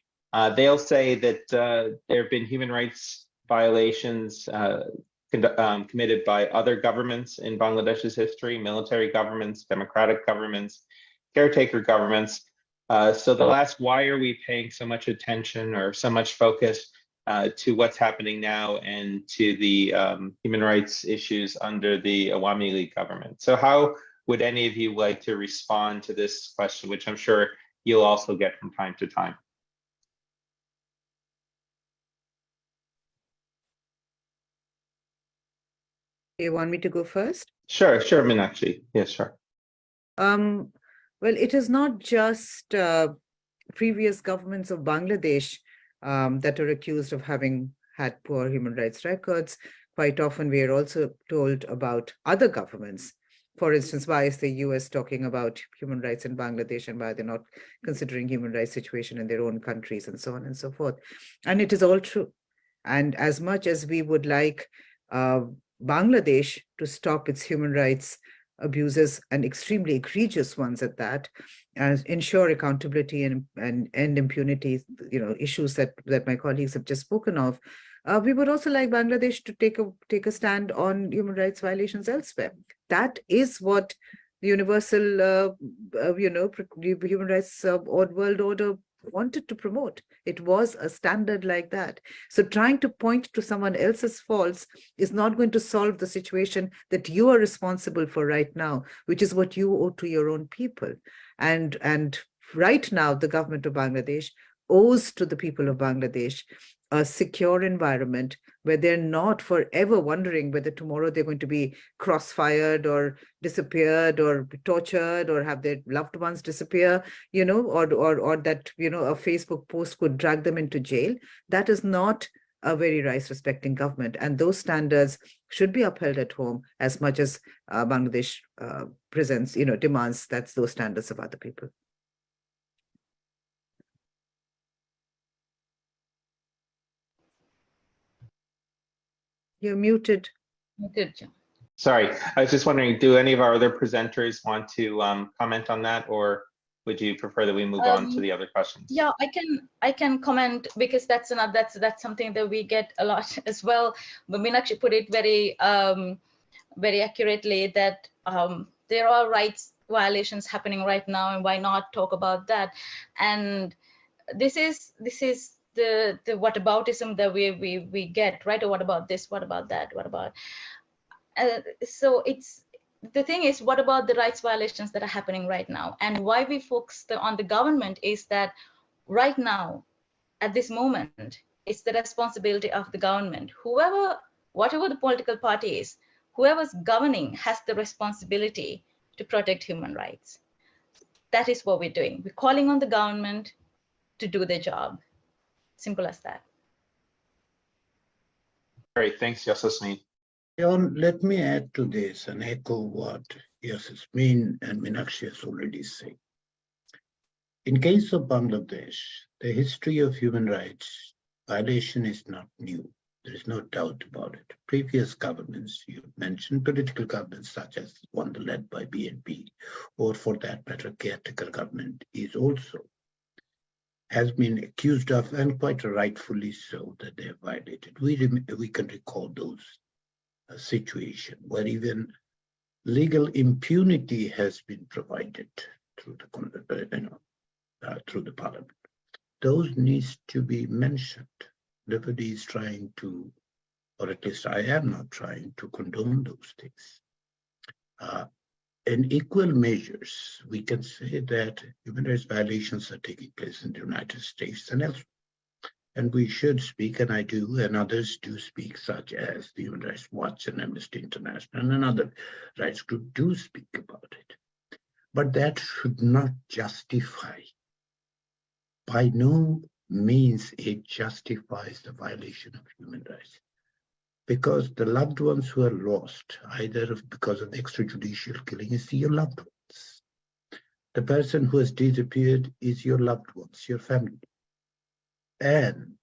They'll say that there have been human rights violations committed by other governments in Bangladesh's history, military governments, democratic governments, caretaker governments. So they'll ask, why are we paying so much attention or so much focus to what's happening now and to the human rights issues under the Awami League government? So how would any of you like to respond to this question, which I'm sure you'll also get from time to time? You want me to go first? Sure, Meenakshi. Yes, sure. Well, it is not just previous governments of Bangladesh that are accused of having had poor human rights records. Quite often we are also told about other governments. For instance, why is the US talking about human rights in Bangladesh and why they're not considering human rights situation in their own countries and so on and so forth. And it is all true. And as much as we would like Bangladesh to stop its human rights abuses, and extremely egregious ones at that, and ensure accountability and end impunity, issues that my colleagues have just spoken of, we would also like Bangladesh to take a stand on human rights violations elsewhere. That is what the universal, human rights world order wanted to promote. It was a standard like that. So trying to point to someone else's faults is not going to solve the situation that you are responsible for right now, which is what you owe to your own people. And right now, the government of Bangladesh owes to the people of Bangladesh a secure environment where they're not forever wondering whether tomorrow they're going to be cross-fired or disappeared or tortured or have their loved ones disappear, or that, a Facebook post could drag them into jail. That is not a very rights-respecting government. And those standards should be upheld at home as much as Bangladesh presents, demands that's those standards of other people. You're muted. Muted. Sorry, I was just wondering, do any of our other presenters want to comment on that, or would you prefer that we move on to the other questions? Yeah, I can comment, because that's something that we get a lot as well. But Meenakshi put it very very accurately, that there are rights violations happening right now, and why not talk about that? And this is the whataboutism that we get, right? Or what about this? What about that? What about? So it's, the thing is, what about the rights violations that are happening right now? And why we focus on the government is that right now, at this moment, it's the responsibility of the government. Whatever the political party is, whoever's governing has the responsibility to protect human rights. That is what we're doing. We're calling on the government to do their job. Simple as that. Great, thanks, Yasasmin. Jon, let me add to this and echo what Yasasmin and Meenakshi has already said. In case of Bangladesh, the history of human rights violation is not new. There is no doubt about it. Previous governments, you mentioned political governments such as one led by BNP, or for that matter, caretaker government is also has been accused of, and quite rightfully so, that they have violated. We can recall those situations where even legal impunity has been provided through the parliament. Those needs to be mentioned. Nobody is trying to, or at least I am not trying to condone those things. In equal measures, we can say that human rights violations are taking place in the United States and elsewhere. And we should speak, and I do, and others do speak, such as the Human Rights Watch and Amnesty International and another rights group do speak about it. But that should not justify, by no means it justifies the violation of human rights. Because the loved ones who are lost, either because of extrajudicial killing, is your loved ones. The person who has disappeared is your loved ones, your family. And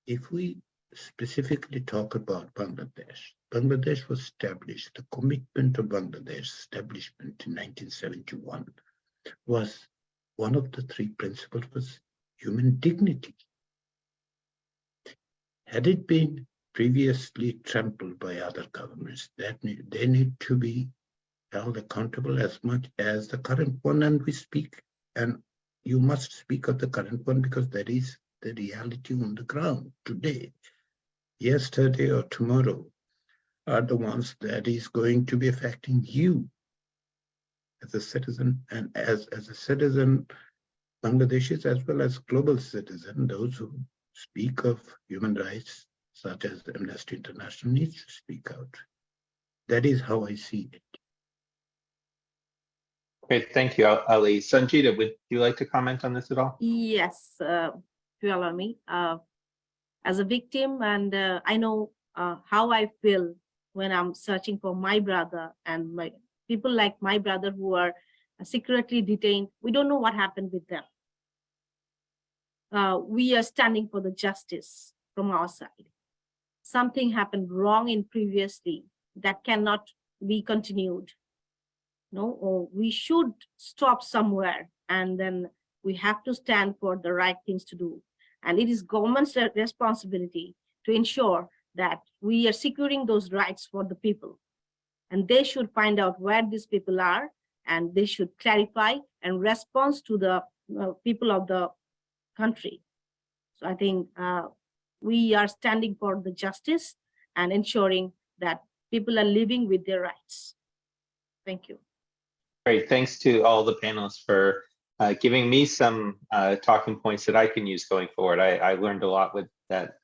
if we specifically talk about Bangladesh, Bangladesh was established, the commitment of Bangladesh establishment in 1971 was one of the three principles was human dignity. Had it been previously trampled by other governments, they need to be held accountable as much as the current one, and we speak, and you must speak of the current one because that is the reality on the ground today. Yesterday or tomorrow are the ones that is going to be affecting you as a citizen, and as a citizen, Bangladeshis as well as global citizen, those who speak of human rights, such as Amnesty International, needs to speak out. That is how I see it. Great, thank you, Ali. Sanjida, would you like to comment on this at all? Yes, if you allow me. As a victim, and I know how I feel when I'm searching for my brother and my people like my brother who are secretly detained. We don't know what happened with them. We are standing for the justice from our side. Something happened wrong in previously that cannot be continued. No, or we should stop somewhere, and then we have to stand for the right things to do. And it is government's responsibility to ensure that we are securing those rights for the people. And they should find out where these people are, and they should clarify and respond to the people of the country. So I think we are standing for the justice and ensuring that people are living with their rights. Thank you. Great, thanks to all the panelists for giving me some talking points that I can use going forward. I learned a lot with that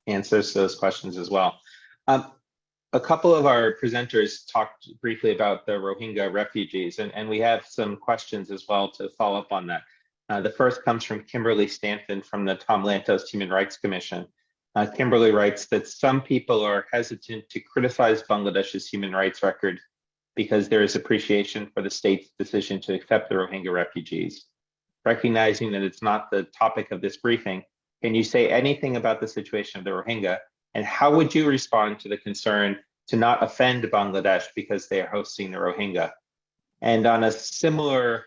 answers to those questions as well. A couple of our presenters talked briefly about the Rohingya refugees, and we have some questions as well to follow up on that. The first comes from Kimberly Stanton from the Tom Lantos Human Rights Commission. Kimberly writes that some people are hesitant to criticize Bangladesh's human rights record because there is appreciation for the state's decision to accept the Rohingya refugees. Recognizing that it's not the topic of this briefing, can you say anything about the situation of the Rohingya, and how would you respond to the concern to not offend Bangladesh because they are hosting the Rohingya? And on a similar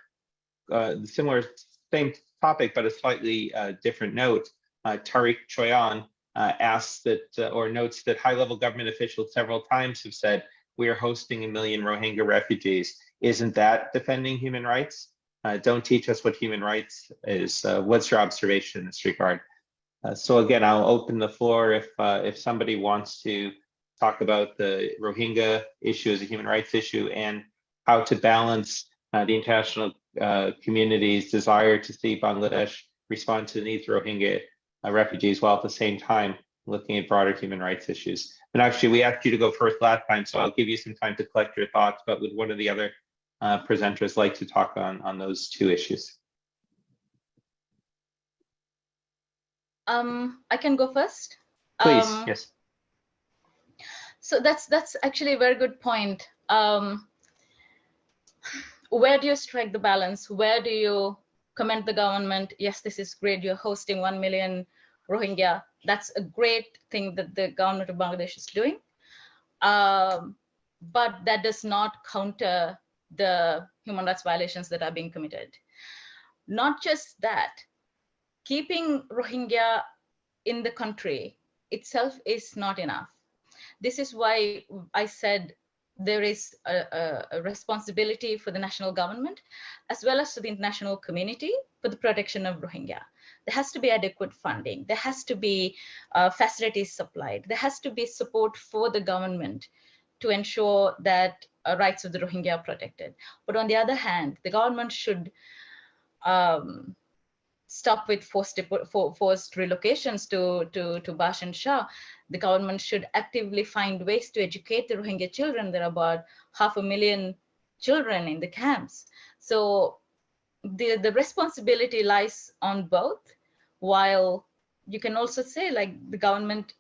same topic, but a slightly different note, Tariq Choyan asks that, or notes that high-level government officials several times have said, we are hosting 1 million Rohingya refugees. Isn't that defending human rights? Don't teach us what human rights is. What's your observation in this regard? So again, I'll open the floor if somebody wants to talk about the Rohingya issue as a human rights issue and how to balance the international community's desire to see Bangladesh respond to the needs of Rohingya refugees while at the same time looking at broader human rights issues. And actually, we asked you to go first last time, so I'll give you some time to collect your thoughts, but would one of the other presenters like to talk on those two issues? I can go first. Please, yes. So that's actually a very good point. Where do you strike the balance? Where do you commend the government? Yes, this is great. You're hosting 1 million Rohingya. That's a great thing that the government of Bangladesh is doing. But that does not counter the human rights violations that are being committed. Not just that, keeping Rohingya in the country itself is not enough. This is why I said there is a responsibility for the national government as well as for the international community for the protection of Rohingya. There has to be adequate funding. There has to be facilities supplied. There has to be support for the government to ensure that rights of the Rohingya are protected. But on the other hand, the government should stop with forced relocations to Bash and Shah. The government should actively find ways to educate the Rohingya children. There are about 500,000 children in the camps. So the responsibility lies on both, while you can also say like the government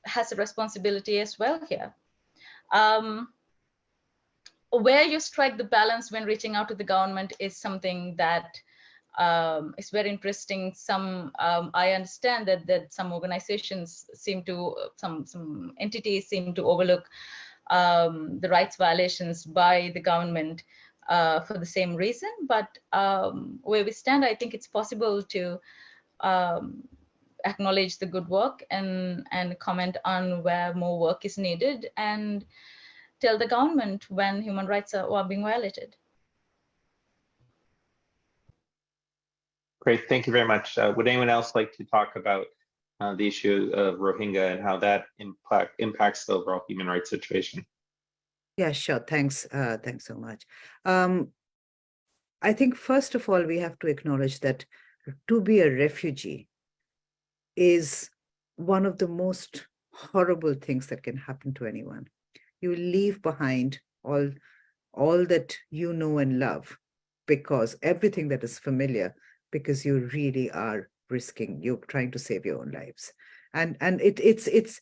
has a responsibility as well here. Where you strike the balance when reaching out to the government is something that is very interesting. I understand that some organizations seem to, some entities seem to overlook the rights violations by the government for the same reason. But where we stand, I think it's possible to acknowledge the good work and comment on where more work is needed and tell the government when human rights are being violated. Great, thank you very much. Would anyone else like to talk about the issue of Rohingya and how that impacts the overall human rights situation? Yeah, sure. Thanks. Thanks so much. I think first of all, we have to acknowledge that to be a refugee is one of the most horrible things that can happen to anyone. You leave behind all that you know and love, because everything that is familiar, because you really are risking, you're trying to save your own lives. And it's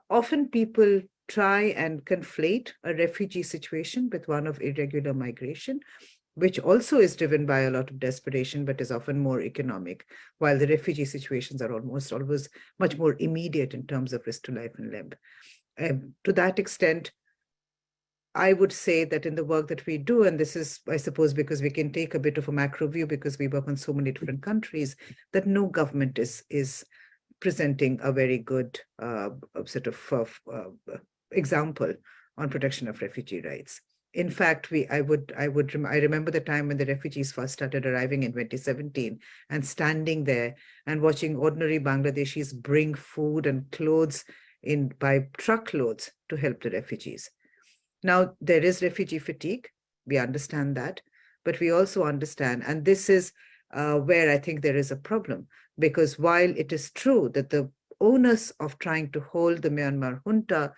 often people try and conflate a refugee situation with one of irregular migration, which also is driven by a lot of desperation, but is often more economic, while the refugee situations are almost always much more immediate in terms of risk to life and limb. To that extent, I would say that in the work that we do, and this is, I suppose, because we can take a bit of a macro view because we work on so many different countries, that no government is presenting a very good sort of example on protection of refugee rights. In fact, I remember the time when the refugees first started arriving in 2017 and standing there and watching ordinary Bangladeshis bring food and clothes in by truckloads to help the refugees. Now, there is refugee fatigue. We understand that, but we also understand, and this is where I think there is a problem, because while it is true that the onus of trying to hold the Myanmar junta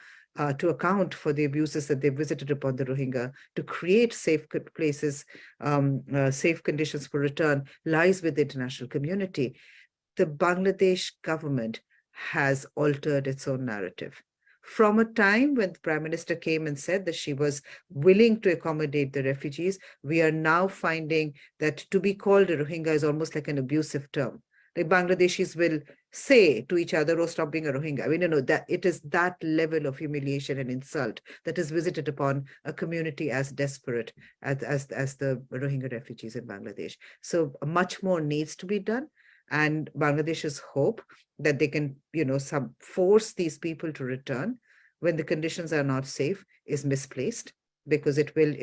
to account for the abuses that they visited upon the Rohingya, to create safe places, safe conditions for return, lies with the international community, the Bangladesh government has altered its own narrative. From a time when the Prime Minister came and said that she was willing to accommodate the refugees, we are now finding that to be called a Rohingya is almost like an abusive term. Like Bangladeshis will say to each other, oh, stop being a Rohingya. I mean, that it is that level of humiliation and insult that is visited upon a community as desperate as the Rohingya refugees in Bangladesh. So much more needs to be done. And Bangladesh's hope that they can, force these people to return when the conditions are not safe is misplaced, because it will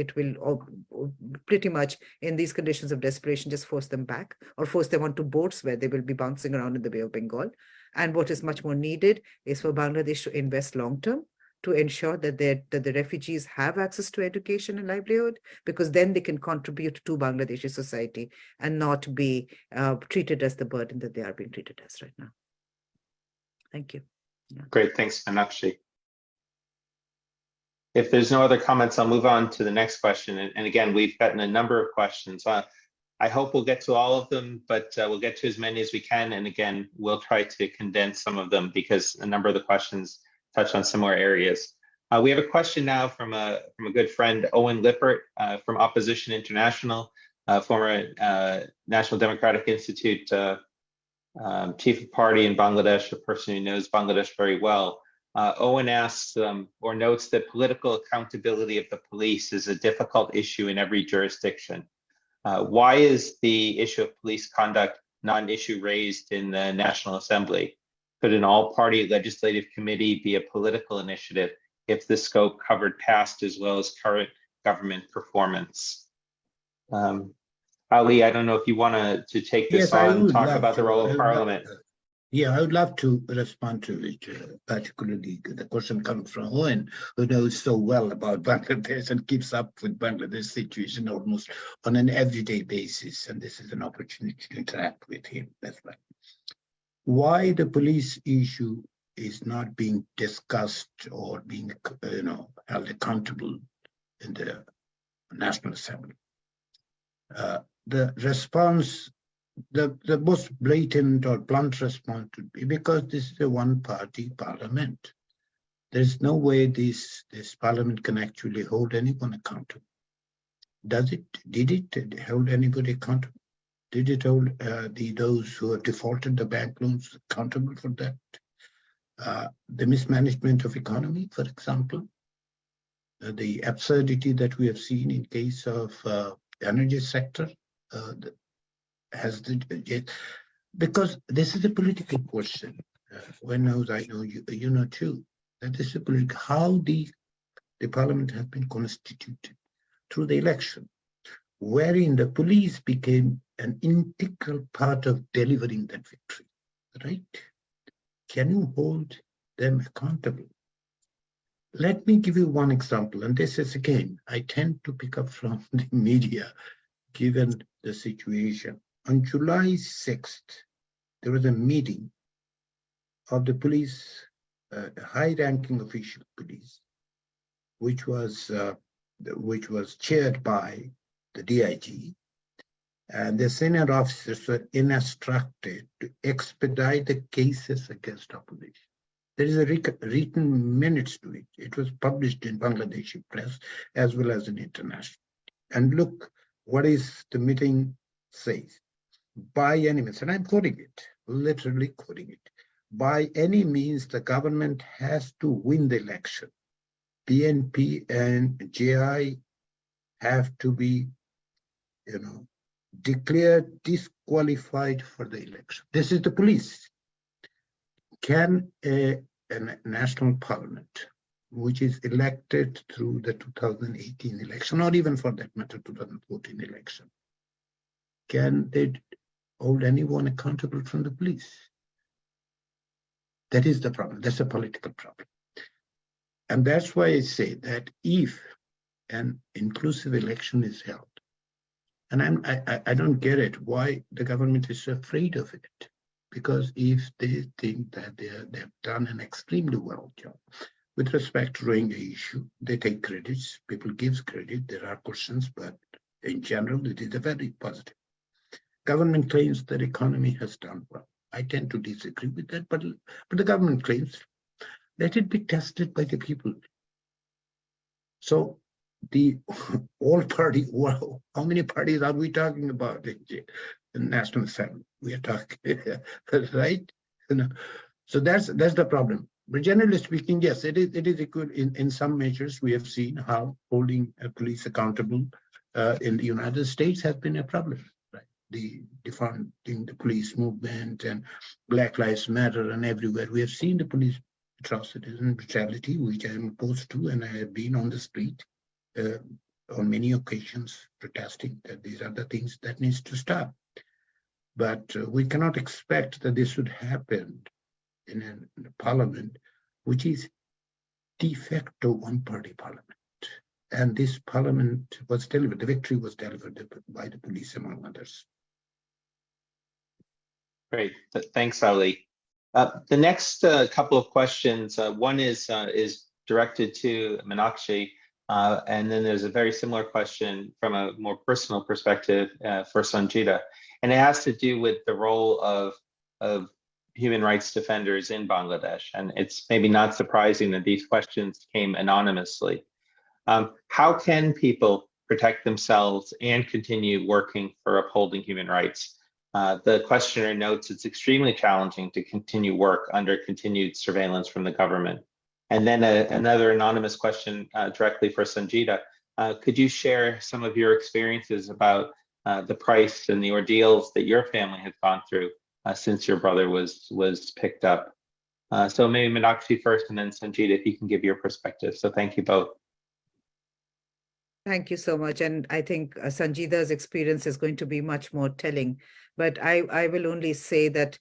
pretty much in these conditions of desperation just force them back or force them onto boats where they will be bouncing around in the Bay of Bengal. And what is much more needed is for Bangladesh to invest long-term to ensure that the refugees have access to education and livelihood, because then they can contribute to Bangladeshi society and not be treated as the burden that they are being treated as right now. Thank you. Yeah. Great, thanks, Meenakshi. If there's no other comments, I'll move on to the next question. And again, we've gotten a number of questions. I hope we'll get to all of them, but we'll get to as many as we can. And again, we'll try to condense some of them because a number of the questions touch on similar areas. We have a question now from a good friend, Owen Lippert from Opposition International, former National Democratic Institute chief of party in Bangladesh, a person who knows Bangladesh very well. Owen asks or notes that political accountability of the police is a difficult issue in every jurisdiction. Why is the issue of police conduct not an issue raised in the National Assembly? Could an all-party legislative committee be a political initiative if the scope covered past as well as current government performance? Ali, I don't know if you want to take this on, talk about the role of Parliament. Yeah, I would love to respond to it, particularly the question comes from Owen, who knows so well about Bangladesh and keeps up with Bangladesh situation almost on an everyday basis. And this is an opportunity to interact with him. That's right. Why the police issue is not being discussed or being, held accountable in the National Assembly. The response, the most blatant or blunt response would be because this is a one-party parliament. There's no way this parliament can actually hold anyone accountable. Does it? Did it hold anybody accountable? Did it hold those who have defaulted the bank loans accountable for that? The mismanagement of economy, for example, the absurdity that we have seen in case of the energy sector, because this is a political question. When knows, I know you know too, that this is a political, how the parliament has been constituted through the election, wherein the police became an integral part of delivering that victory, right? Can you hold them accountable? Let me give you one example, and this is, again, I tend to pick up from the media, given the situation. On July 6th, there was a meeting of the police, high-ranking official police, which was chaired by the DIG, and the senior officers were instructed to expedite the cases against opposition. There is a written minutes to it. It was published in Bangladeshi press as well as in international. And look, what is the meeting says? By any means, and I'm quoting it, literally quoting it. By any means, the government has to win the election. PNP and JI have to be, declared disqualified for the election. This is the police. Can a national parliament, which is elected through the 2018 election, or even for that matter, 2014 election, can they hold anyone accountable from the police? That is the problem. That's a political problem. And that's why I say that if an inclusive election is held, and I don't get it, why the government is so afraid of it. Because if they think that they've done an extremely well job with respect to Rohingya issue, they take credits. People give credit. There are questions, but in general, it is a very positive. Government claims that economy has done well. I tend to disagree with that, but the government claims, let it be tested by the people. So the all party, well, how many parties are we talking about in the National Assembly? We are talking, right? So that's the problem. But generally speaking, yes, it is equal in some measures. We have seen how holding police accountable in the United States has been a problem. Right? The defunding the police movement and Black Lives Matter and everywhere. We have seen the police atrocities and brutality, which I am opposed to, and I have been on the street on many occasions protesting that these are the things that needs to stop. But we cannot expect that this should happen in a parliament, which is de facto one-party parliament. And this parliament was delivered, the victory was delivered by the police, among others. Great, thanks, Ali. The next couple of questions, one is directed to Meenakshi, and then there's a very similar question from a more personal perspective for Sanjida. And it has to do with the role of human rights defenders in Bangladesh. And it's maybe not surprising that these questions came anonymously. How can people protect themselves and continue working for upholding human rights? The questioner notes it's extremely challenging to continue work under continued surveillance from the government. And then another anonymous question directly for Sanjida. Could you share some of your experiences about the price and the ordeals that your family has gone through since your brother was picked up? So maybe Meenakshi first, and then Sanjida, if you can give your perspective. So thank you both. Thank you so much. And I think Sanjida's experience is going to be much more telling. But I will only say that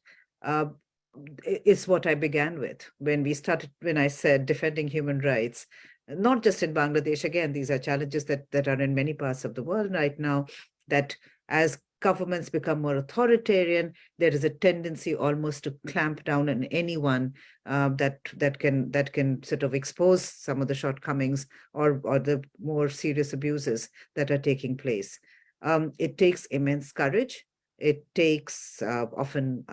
it's what I began with when I said defending human rights, not just in Bangladesh. Again, these are challenges that are in many parts of the world right now, that as governments become more authoritarian, there is a tendency almost to clamp down on anyone that can sort of expose some of the shortcomings or the more serious abuses that are taking place. It takes immense courage. It takes often,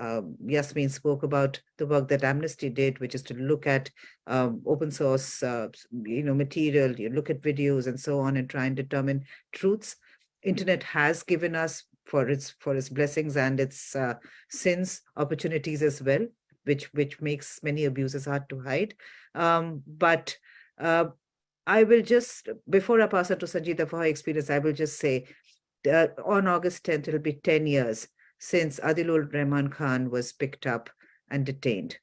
Yasmin spoke about the work that Amnesty did, which is to look at open source, material, you look at videos and so on, and try and determine truths. Internet has given us, for its blessings and its sins, opportunities as well, which makes many abuses hard to hide. But I will just, before I pass it to Sanjida for her experience, I will just say, on August 10th, it'll be 10 years since Adilur Rahman Khan was picked up and detained.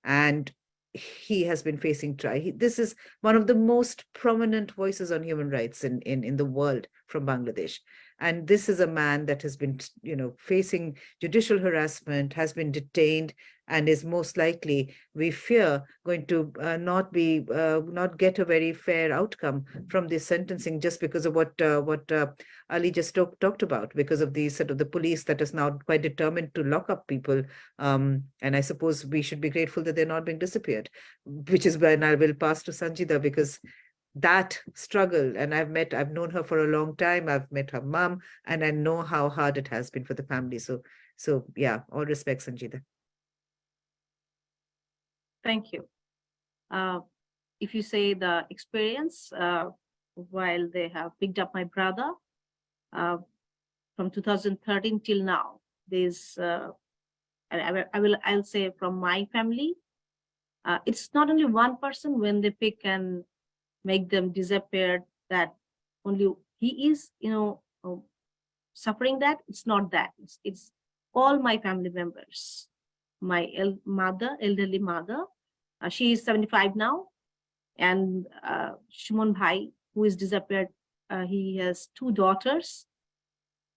And he has been facing trial. This is one of the most prominent voices on human rights in the world from Bangladesh. And this is a man that has been, facing judicial harassment, has been detained, and is most likely, we fear, going to not get a very fair outcome from this sentencing, just because of what Ali just talked about, because of the sort of the police that is now quite determined to lock up people. And I suppose we should be grateful that they're not being disappeared, which is when I will pass to Sanjida, because that struggle, and I've known her for a long time. I've met her mom, and I know how hard it has been for the family. So yeah, all respect, Sanjida. Thank you. If you say the experience, while they have picked up my brother from 2013 till now, there's I'll say from my family, it's not only one person when they pick and make them disappear, that only he is, suffering that. It's not that. It's all my family members. My elderly mother, she is 75 now, and Shumon Bhai, who is disappeared, he has 2 daughters.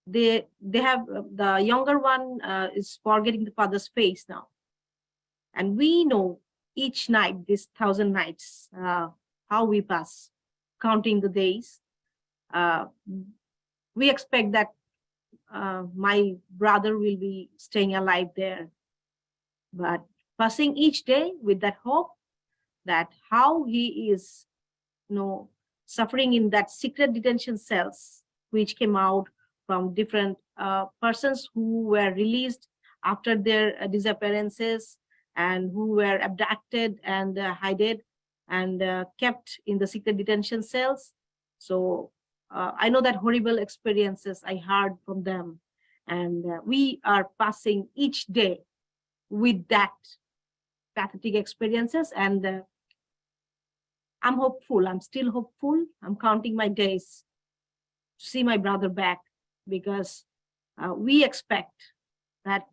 They have the younger one is forgetting the father's face now, and we know each night, this 1,000 nights, how we pass, counting the days. We expect that my brother will be staying alive there, but passing each day with that hope that how he is, suffering in that secret detention cells, which came out from different persons who were released after their disappearances, and who were abducted and hidden and kept in the secret detention cells. So I know that horrible experiences I heard from them, and we are passing each day with that pathetic experiences. And I'm hopeful. I'm still hopeful. I'm counting my days to see my brother back, because we expect that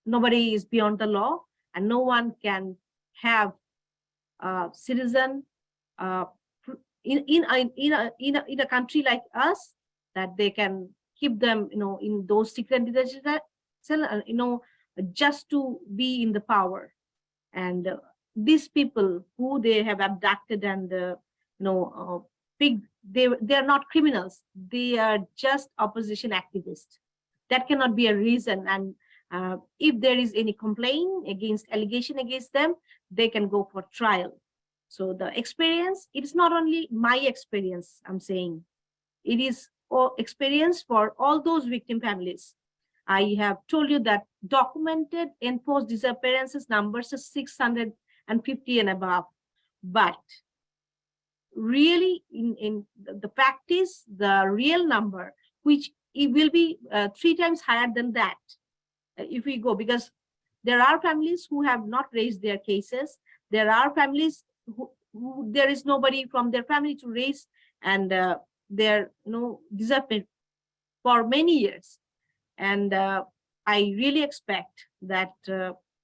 nobody is beyond the law, and no one can have a citizen in a country like us, that they can keep them, in those secret detention cells, just to be in the power. And these people who they have abducted and they are not criminals. They are just opposition activists. That cannot be a reason. And if there is any allegation against them, they can go for trial. So the experience, it is not only my experience, I'm saying, it is experience for all those victim families. I have told you that documented enforced disappearances numbers are 650 and above. But really, in the fact is, the real number, which it will be 3 times higher than that, if we go, because there are families who have not raised their cases. There are families who there is nobody from their family to raise, and they're disappeared for many years. And I really expect that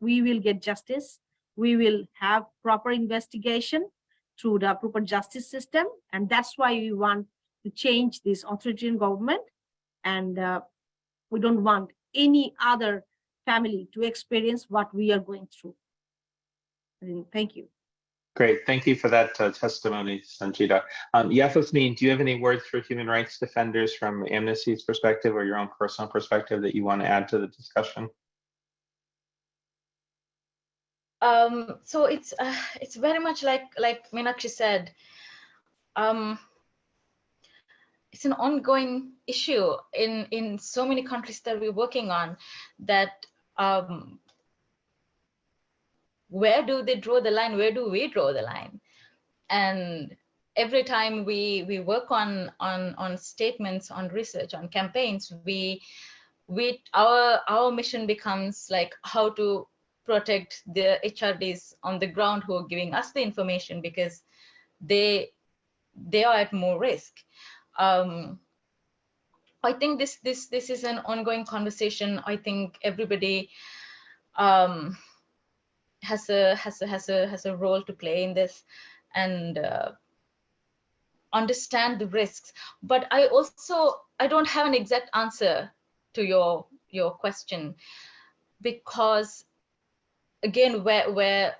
we will get justice. We will have proper investigation through the proper justice system, and that's why we want to change this authoritarian government. And we don't want any other family to experience what we are going through. Thank you. Great, thank you for that testimony, Sanjida. Yasasmin, do you have any words for human rights defenders from Amnesty's perspective or your own personal perspective that you want to add to the discussion? So it's very much like Meenakshi said. It's an ongoing issue in so many countries that we're working on, that where do they draw the line? Where do we draw the line? And every time we work on statements, on research, on campaigns, our mission becomes like how to protect the HRDs on the ground who are giving us the information, because they are at more risk. I think this is an ongoing conversation. I think everybody has a role to play in this, and understand the risks. But I also I don't have an exact answer to your question, because again, where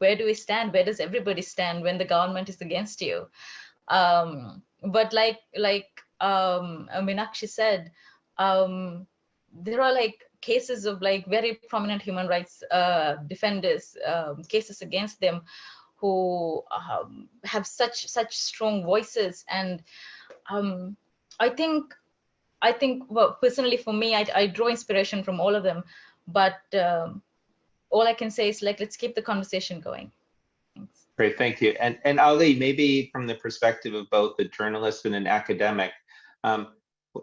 do we stand? Where does everybody stand when the government is against you? But like Meenakshi said, there are like cases of like very prominent human rights defenders, cases against them, who have such strong voices. And I think well, personally for me, I draw inspiration from all of them, but all I can say is like, let's keep the conversation going. Thanks. Great, thank you. And Ali, maybe from the perspective of both a journalist and an academic,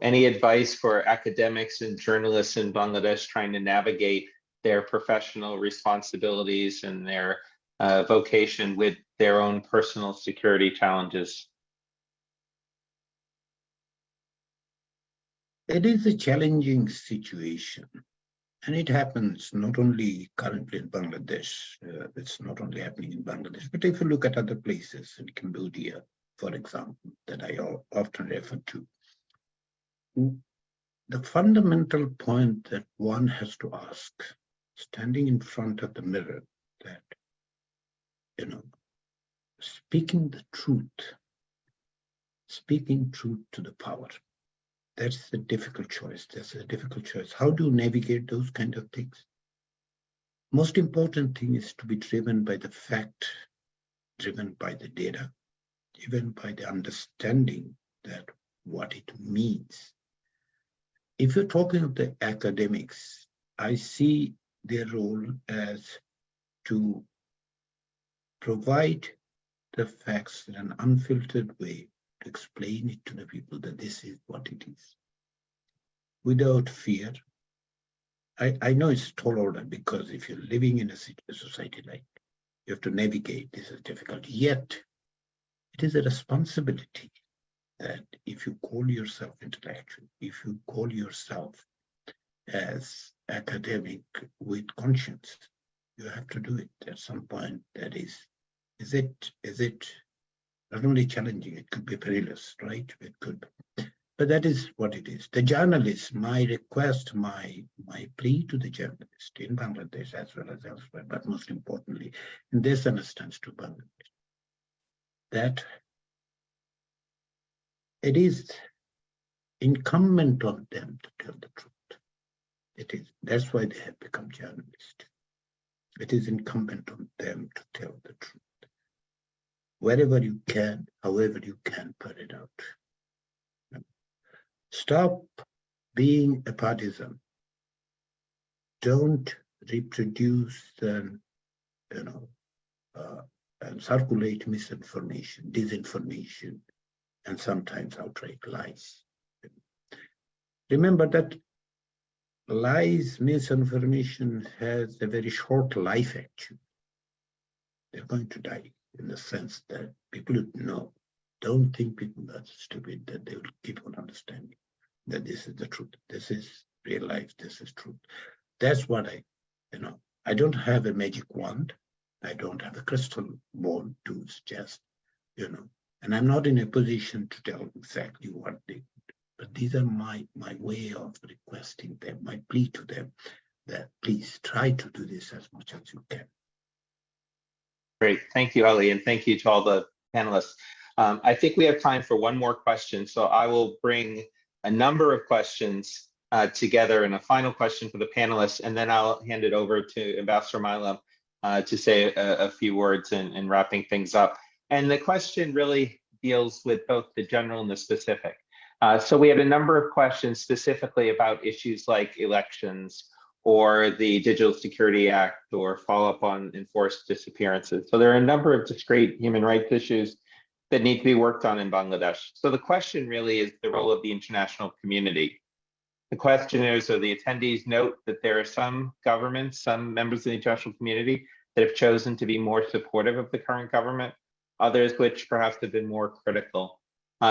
any advice for academics and journalists in Bangladesh trying to navigate their professional responsibilities and their vocation with their own personal security challenges? It is a challenging situation, and it happens not only currently in Bangladesh, it's not only happening in Bangladesh, but if you look at other places in Cambodia, for example, that I often refer to. The fundamental point that one has to ask, standing in front of the mirror, that, speaking truth to the power, that's the difficult choice. That's a difficult choice. How do you navigate those kind of things? Most important thing is to be driven by the fact, driven by the data, even by the understanding that what it means. If you're talking of the academics, I see their role as to provide the facts in an unfiltered way, to explain it to the people that this is what it is, without fear. I know it's tall order, because if you're living in a society like, you have to navigate, this is difficult. Yet, it is a responsibility that if you call yourself intellectual, if you call yourself as academic with conscience, you have to do it at some point. That is it not only challenging, it could be perilous, right? It could be. But that is what it is. The journalist, my request, my plea to the journalist in Bangladesh as well as elsewhere, but most importantly, in this instance to Bangladesh, that it is incumbent on them to tell the truth. It is. That's why they have become journalists. It is incumbent on them to tell the truth. Wherever you can, however you can, put it out. Stop being a partisan. Don't reproduce and circulate misinformation, disinformation, and sometimes outright lies. Remember that lies, misinformation has a very short life actually. They're going to die, in the sense that people know. Don't think people are stupid, that they will keep on understanding that this is the truth. This is real life. This is truth. That's what I don't have a magic wand. I don't have a crystal ball to suggest, and I'm not in a position to tell exactly what they, but these are my way of requesting them, my plea to them, that please try to do this as much as you can. Great, thank you, Ali, and thank you to all the panelists. I think we have time for one more question, so I will bring a number of questions together in a final question for the panelists, and then I'll hand it over to Ambassador Milam to say a few words in wrapping things up. And the question really deals with both the general and the specific. So we had a number of questions specifically about issues like elections or the Digital Security Act or follow-up on enforced disappearances. So there are a number of discrete human rights issues that need to be worked on in Bangladesh. So the question really is the role of the international community. The questioners or the attendees note that there are some governments, some members of the international community that have chosen to be more supportive of the current government, others which perhaps have been more critical.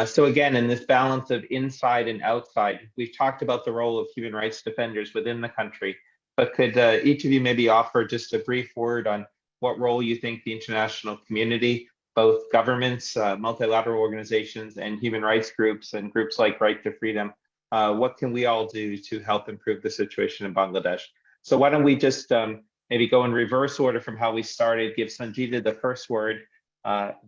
So again, in this balance of inside and outside, we've talked about the role of human rights defenders within the country, but could each of you maybe offer just a brief word on what role you think the international community both governments, multilateral organizations, and human rights groups and groups like Right to Freedom. What can we all do to help improve the situation in Bangladesh? So why don't we just maybe go in reverse order from how we started, give Sanjida the first word,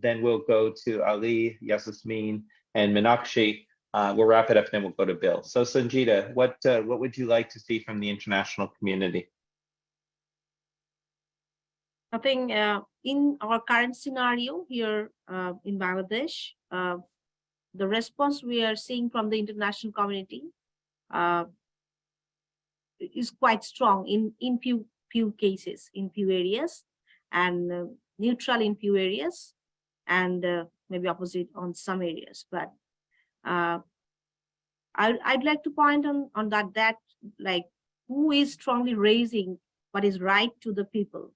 then we'll go to Ali, Yasasmin, and Meenakshi. We'll wrap it up, and then we'll go to Bill. So Sanjida, what would you like to see from the international community? I think in our current scenario here in Bangladesh, the response we are seeing from the international community is quite strong in few cases, in few areas, and neutral in few areas, and maybe opposite on some areas. But I'd like to point on that like who is strongly raising what is right to the people,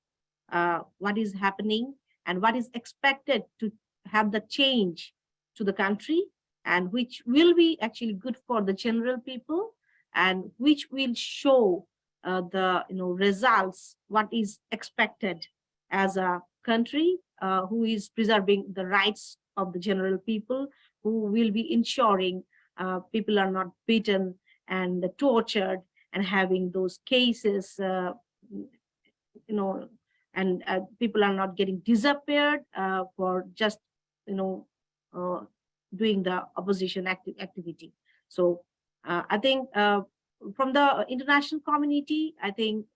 what is happening and what is expected to have the change to the country, and which will be actually good for the general people, and which will show the results, what is expected as a country who is preserving the rights of the general people, who will be ensuring people are not beaten and tortured and having those cases, and people are not getting disappeared for just doing the opposition activity. So I think from the international community, I think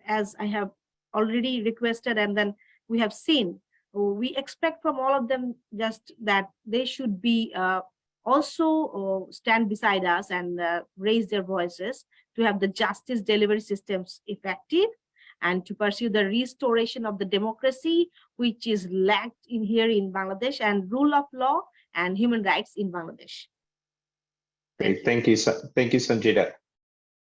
as I have already requested, and then we have seen, we expect from all of them just that they should be also stand beside us and raise their voices to have the justice delivery systems effective, and to pursue the restoration of the democracy, which is lacked in here in Bangladesh, and rule of law and human rights in Bangladesh. Great, thank you, Sanjida.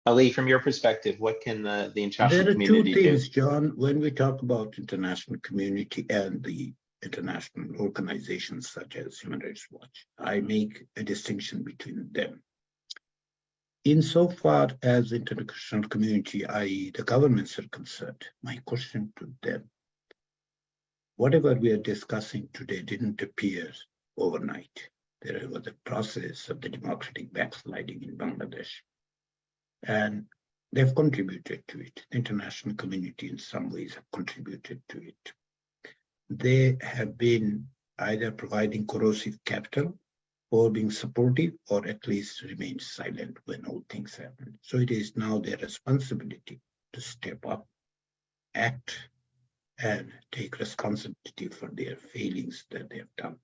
Ali, from your perspective, what can the international community do? There are two things, John, when we talk about international community and the international organizations such as Human Rights Watch. I make a distinction between them. Insofar as the international community, i.e. the governments are concerned, my question to them, whatever we are discussing today didn't appear overnight. There was a process of the democratic backsliding in Bangladesh, and they've contributed to it. The international community in some ways have contributed to it. They have been either providing corrosive capital or being supportive, or at least remain silent when all things happen. So it is now their responsibility to step up, act, and take responsibility for their failings that they have done.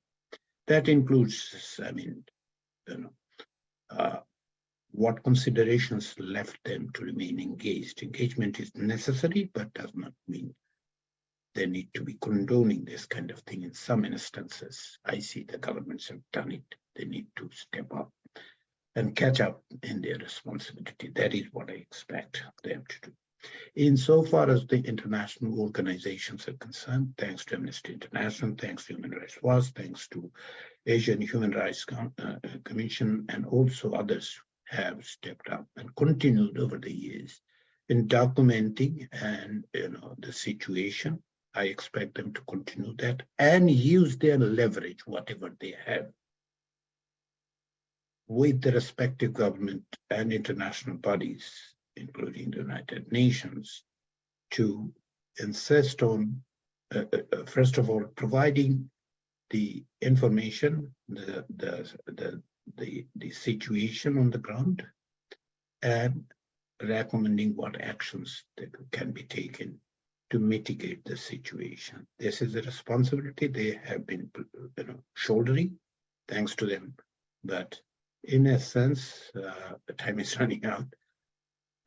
That includes, what considerations left them to remain engaged. Engagement is necessary, but does not mean they need to be condoning this kind of thing in some instances. I see the governments have done it. They need to step up and catch up in their responsibility. That is what I expect them to do. Insofar as the international organizations are concerned, thanks to Amnesty International, thanks to Human Rights Watch, thanks to Asian Human Rights Commission, and also others have stepped up and continued over the years in documenting and the situation. I expect them to continue that and use their leverage, whatever they have, with the respective government and international bodies, including the United Nations, to insist on, first of all, providing the information, the situation on the ground, and recommending what actions that can be taken to mitigate the situation. This is a responsibility they have been shouldering, thanks to them. But in a sense, the time is running out,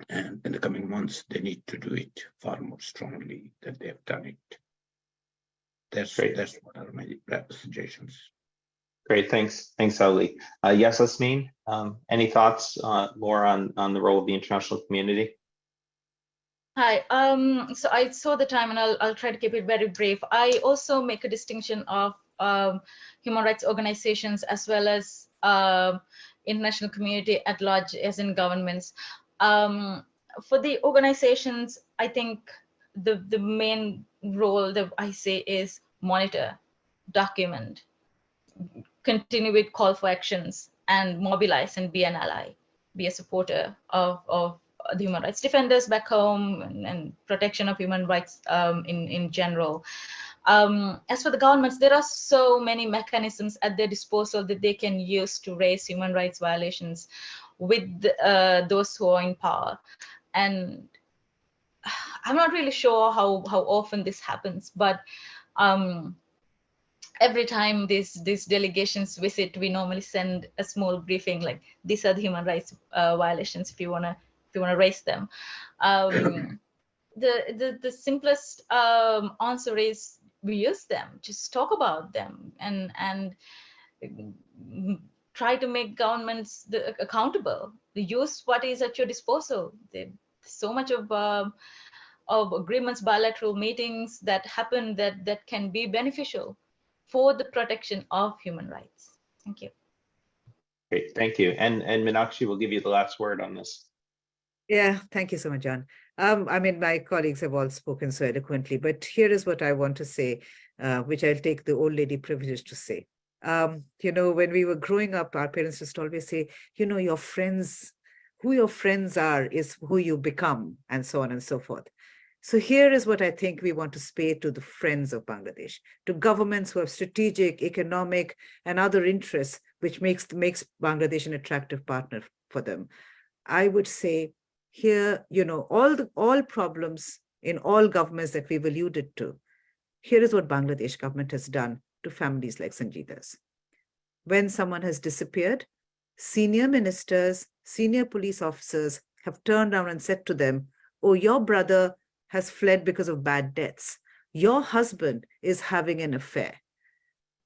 and in the coming months, they need to do it far more strongly than they have done it. That's what are my suggestions. Great, thanks, Ali. Yasasmin, any thoughts more on the role of the international community? Hi, so I saw the time and I'll try to keep it very brief. I also make a distinction of human rights organizations as well as international community at large, as in governments. For the organizations, I think the main role that I say is monitor, document, continue with call for actions, and mobilize and be an ally, be a supporter of the human rights defenders back home and protection of human rights in general. As for the governments, there are so many mechanisms at their disposal that they can use to raise human rights violations with those who are in power. And I'm not really sure how often this happens, but every time these delegations visit, we normally send a small briefing like, these are the human rights violations if you wanna raise them. The simplest answer is we use them, just talk about them, and try to make governments accountable. Use what is at your disposal. There's so much of agreements, bilateral meetings that happen that can be beneficial for the protection of human rights. Thank you. Great, thank you. And Meenakshi will give you the last word on this. Yeah, thank you so much, John. I mean, my colleagues have all spoken so eloquently, but here is what I want to say, which I'll take the old lady privilege to say. You know, when we were growing up, our parents used to always say, you know, your friends, who your friends are is who you become, and so on and so forth. So here is what I think we want to say to the friends of Bangladesh, to governments who have strategic, economic, and other interests, which makes Bangladesh an attractive partner for them. I would say here, you know, all problems in all governments that we've alluded to, here is what Bangladesh government has done to families like Sanjida's. When someone has disappeared, senior ministers, senior police officers have turned around and said to them, oh, your brother has fled because of bad debts. Your husband is having an affair.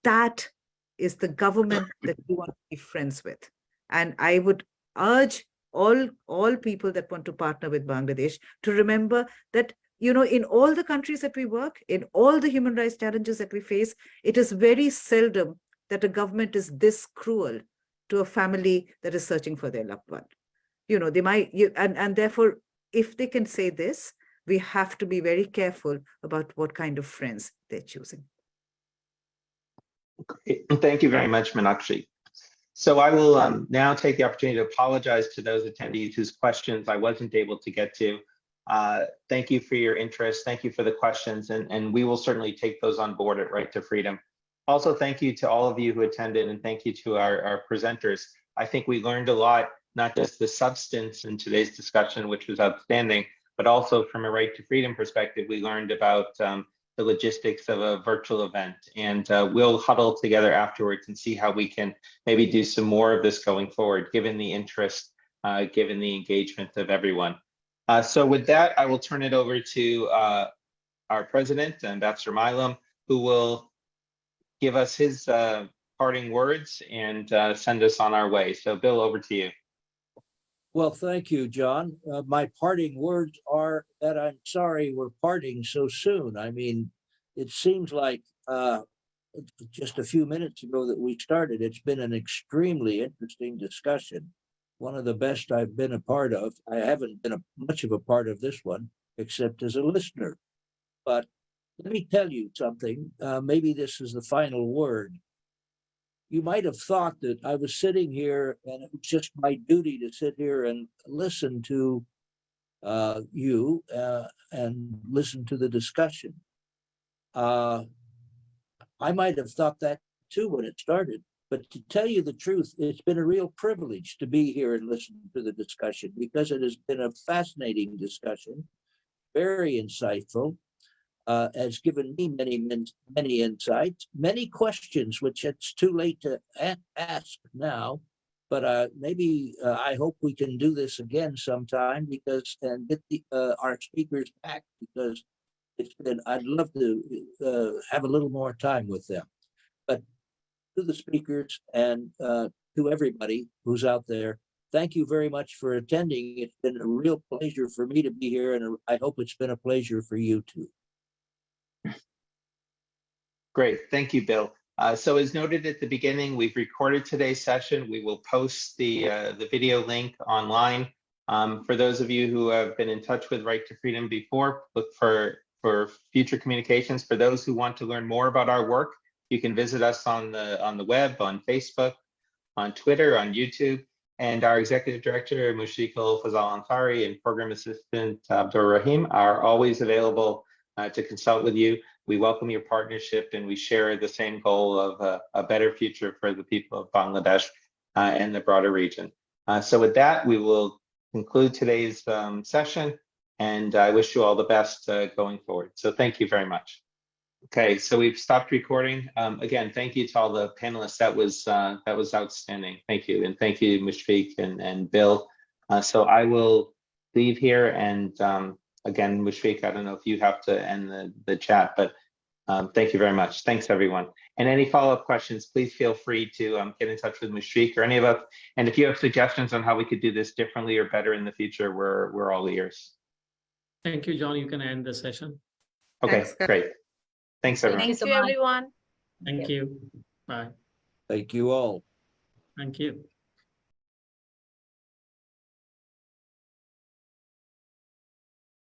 That is the government that you want to be friends with. And I would urge all people that want to partner with Bangladesh to remember that, you know, in all the countries that we work, in all the human rights challenges that we face, it is very seldom that a government is this cruel to a family that is searching for their loved one. You know, they might, and therefore, if they can say this, we have to be very careful about what kind of friends they're choosing. Thank you very much, Meenakshi. So I will now take the opportunity to apologize to those attendees whose questions I wasn't able to get to. Thank you for your interest. Thank you for the questions, and we will certainly take those on board at Right to Freedom. Also, thank you to all of you who attended, and thank you to our presenters. I think we learned a lot, not just the substance in today's discussion, which was outstanding, but also from a Right to Freedom perspective, we learned about the logistics of a virtual event, and we'll huddle together afterwards and see how we can maybe do some more of this going forward, given the interest, given the engagement of everyone. So with that, I will turn it over to our president, Ambassador Milam, who will give us his parting words and send us on our way. So Bill, over to you. Well, thank you, John. My parting words are that I'm sorry we're parting so soon. I mean, it seems like just a few minutes ago that we started. It's been an extremely interesting discussion, one of the best I've been a part of. I haven't been much of a part of this one, except as a listener. But let me tell you something. Maybe this is the final word. You might have thought that I was sitting here and it was just my duty to sit here and listen to you and listen to the discussion. I might have thought that too when it started, but to tell you the truth, it's been a real privilege to be here and listen to the discussion, because it has been a fascinating discussion, very insightful. Has given me many insights, many questions, which it's too late to ask now, but maybe I hope we can do this again sometime, because and get our speakers back, because it's been, I'd love to have a little more time with them. But to the speakers and to everybody who's out there, thank you very much for attending. It's been a real pleasure for me to be here, and I hope it's been a pleasure for you too. Great, thank you, Bill. So as noted at the beginning, we've recorded today's session. We will post the video link online. For those of you who have been in touch with Right to Freedom before, look for for future communications. For those who want to learn more about our work, you can visit us on the web, on Facebook, on Twitter, on YouTube. And our Executive Director, Mushfiqul Fazal Ansari, and Program Assistant, Abdur Rahim, are always available to consult with you. We welcome your partnership, and we share the same goal of a better future for the people of Bangladesh and the broader region. So with that, we will conclude today's session, and I wish you all the best going forward. So thank you very much. Okay, so we've stopped recording. Again, thank you to all the panelists. That was outstanding. Thank you, and thank you, Mushfiq and Bill. So I will leave here, and again, Mushfiq, I don't know if you have to end the chat, but thank you very much. Thanks, everyone. And any follow-up questions, please feel free to get in touch with Mushfiq or any of us. And if you have suggestions on how we could do this differently or better in the future, we're all ears. Thank you, John. You can end the session. Okay, Thanks, guys. great. Thanks, everyone. Thank so you, much. everyone. Thank you. Bye. Thank you all. Thank you.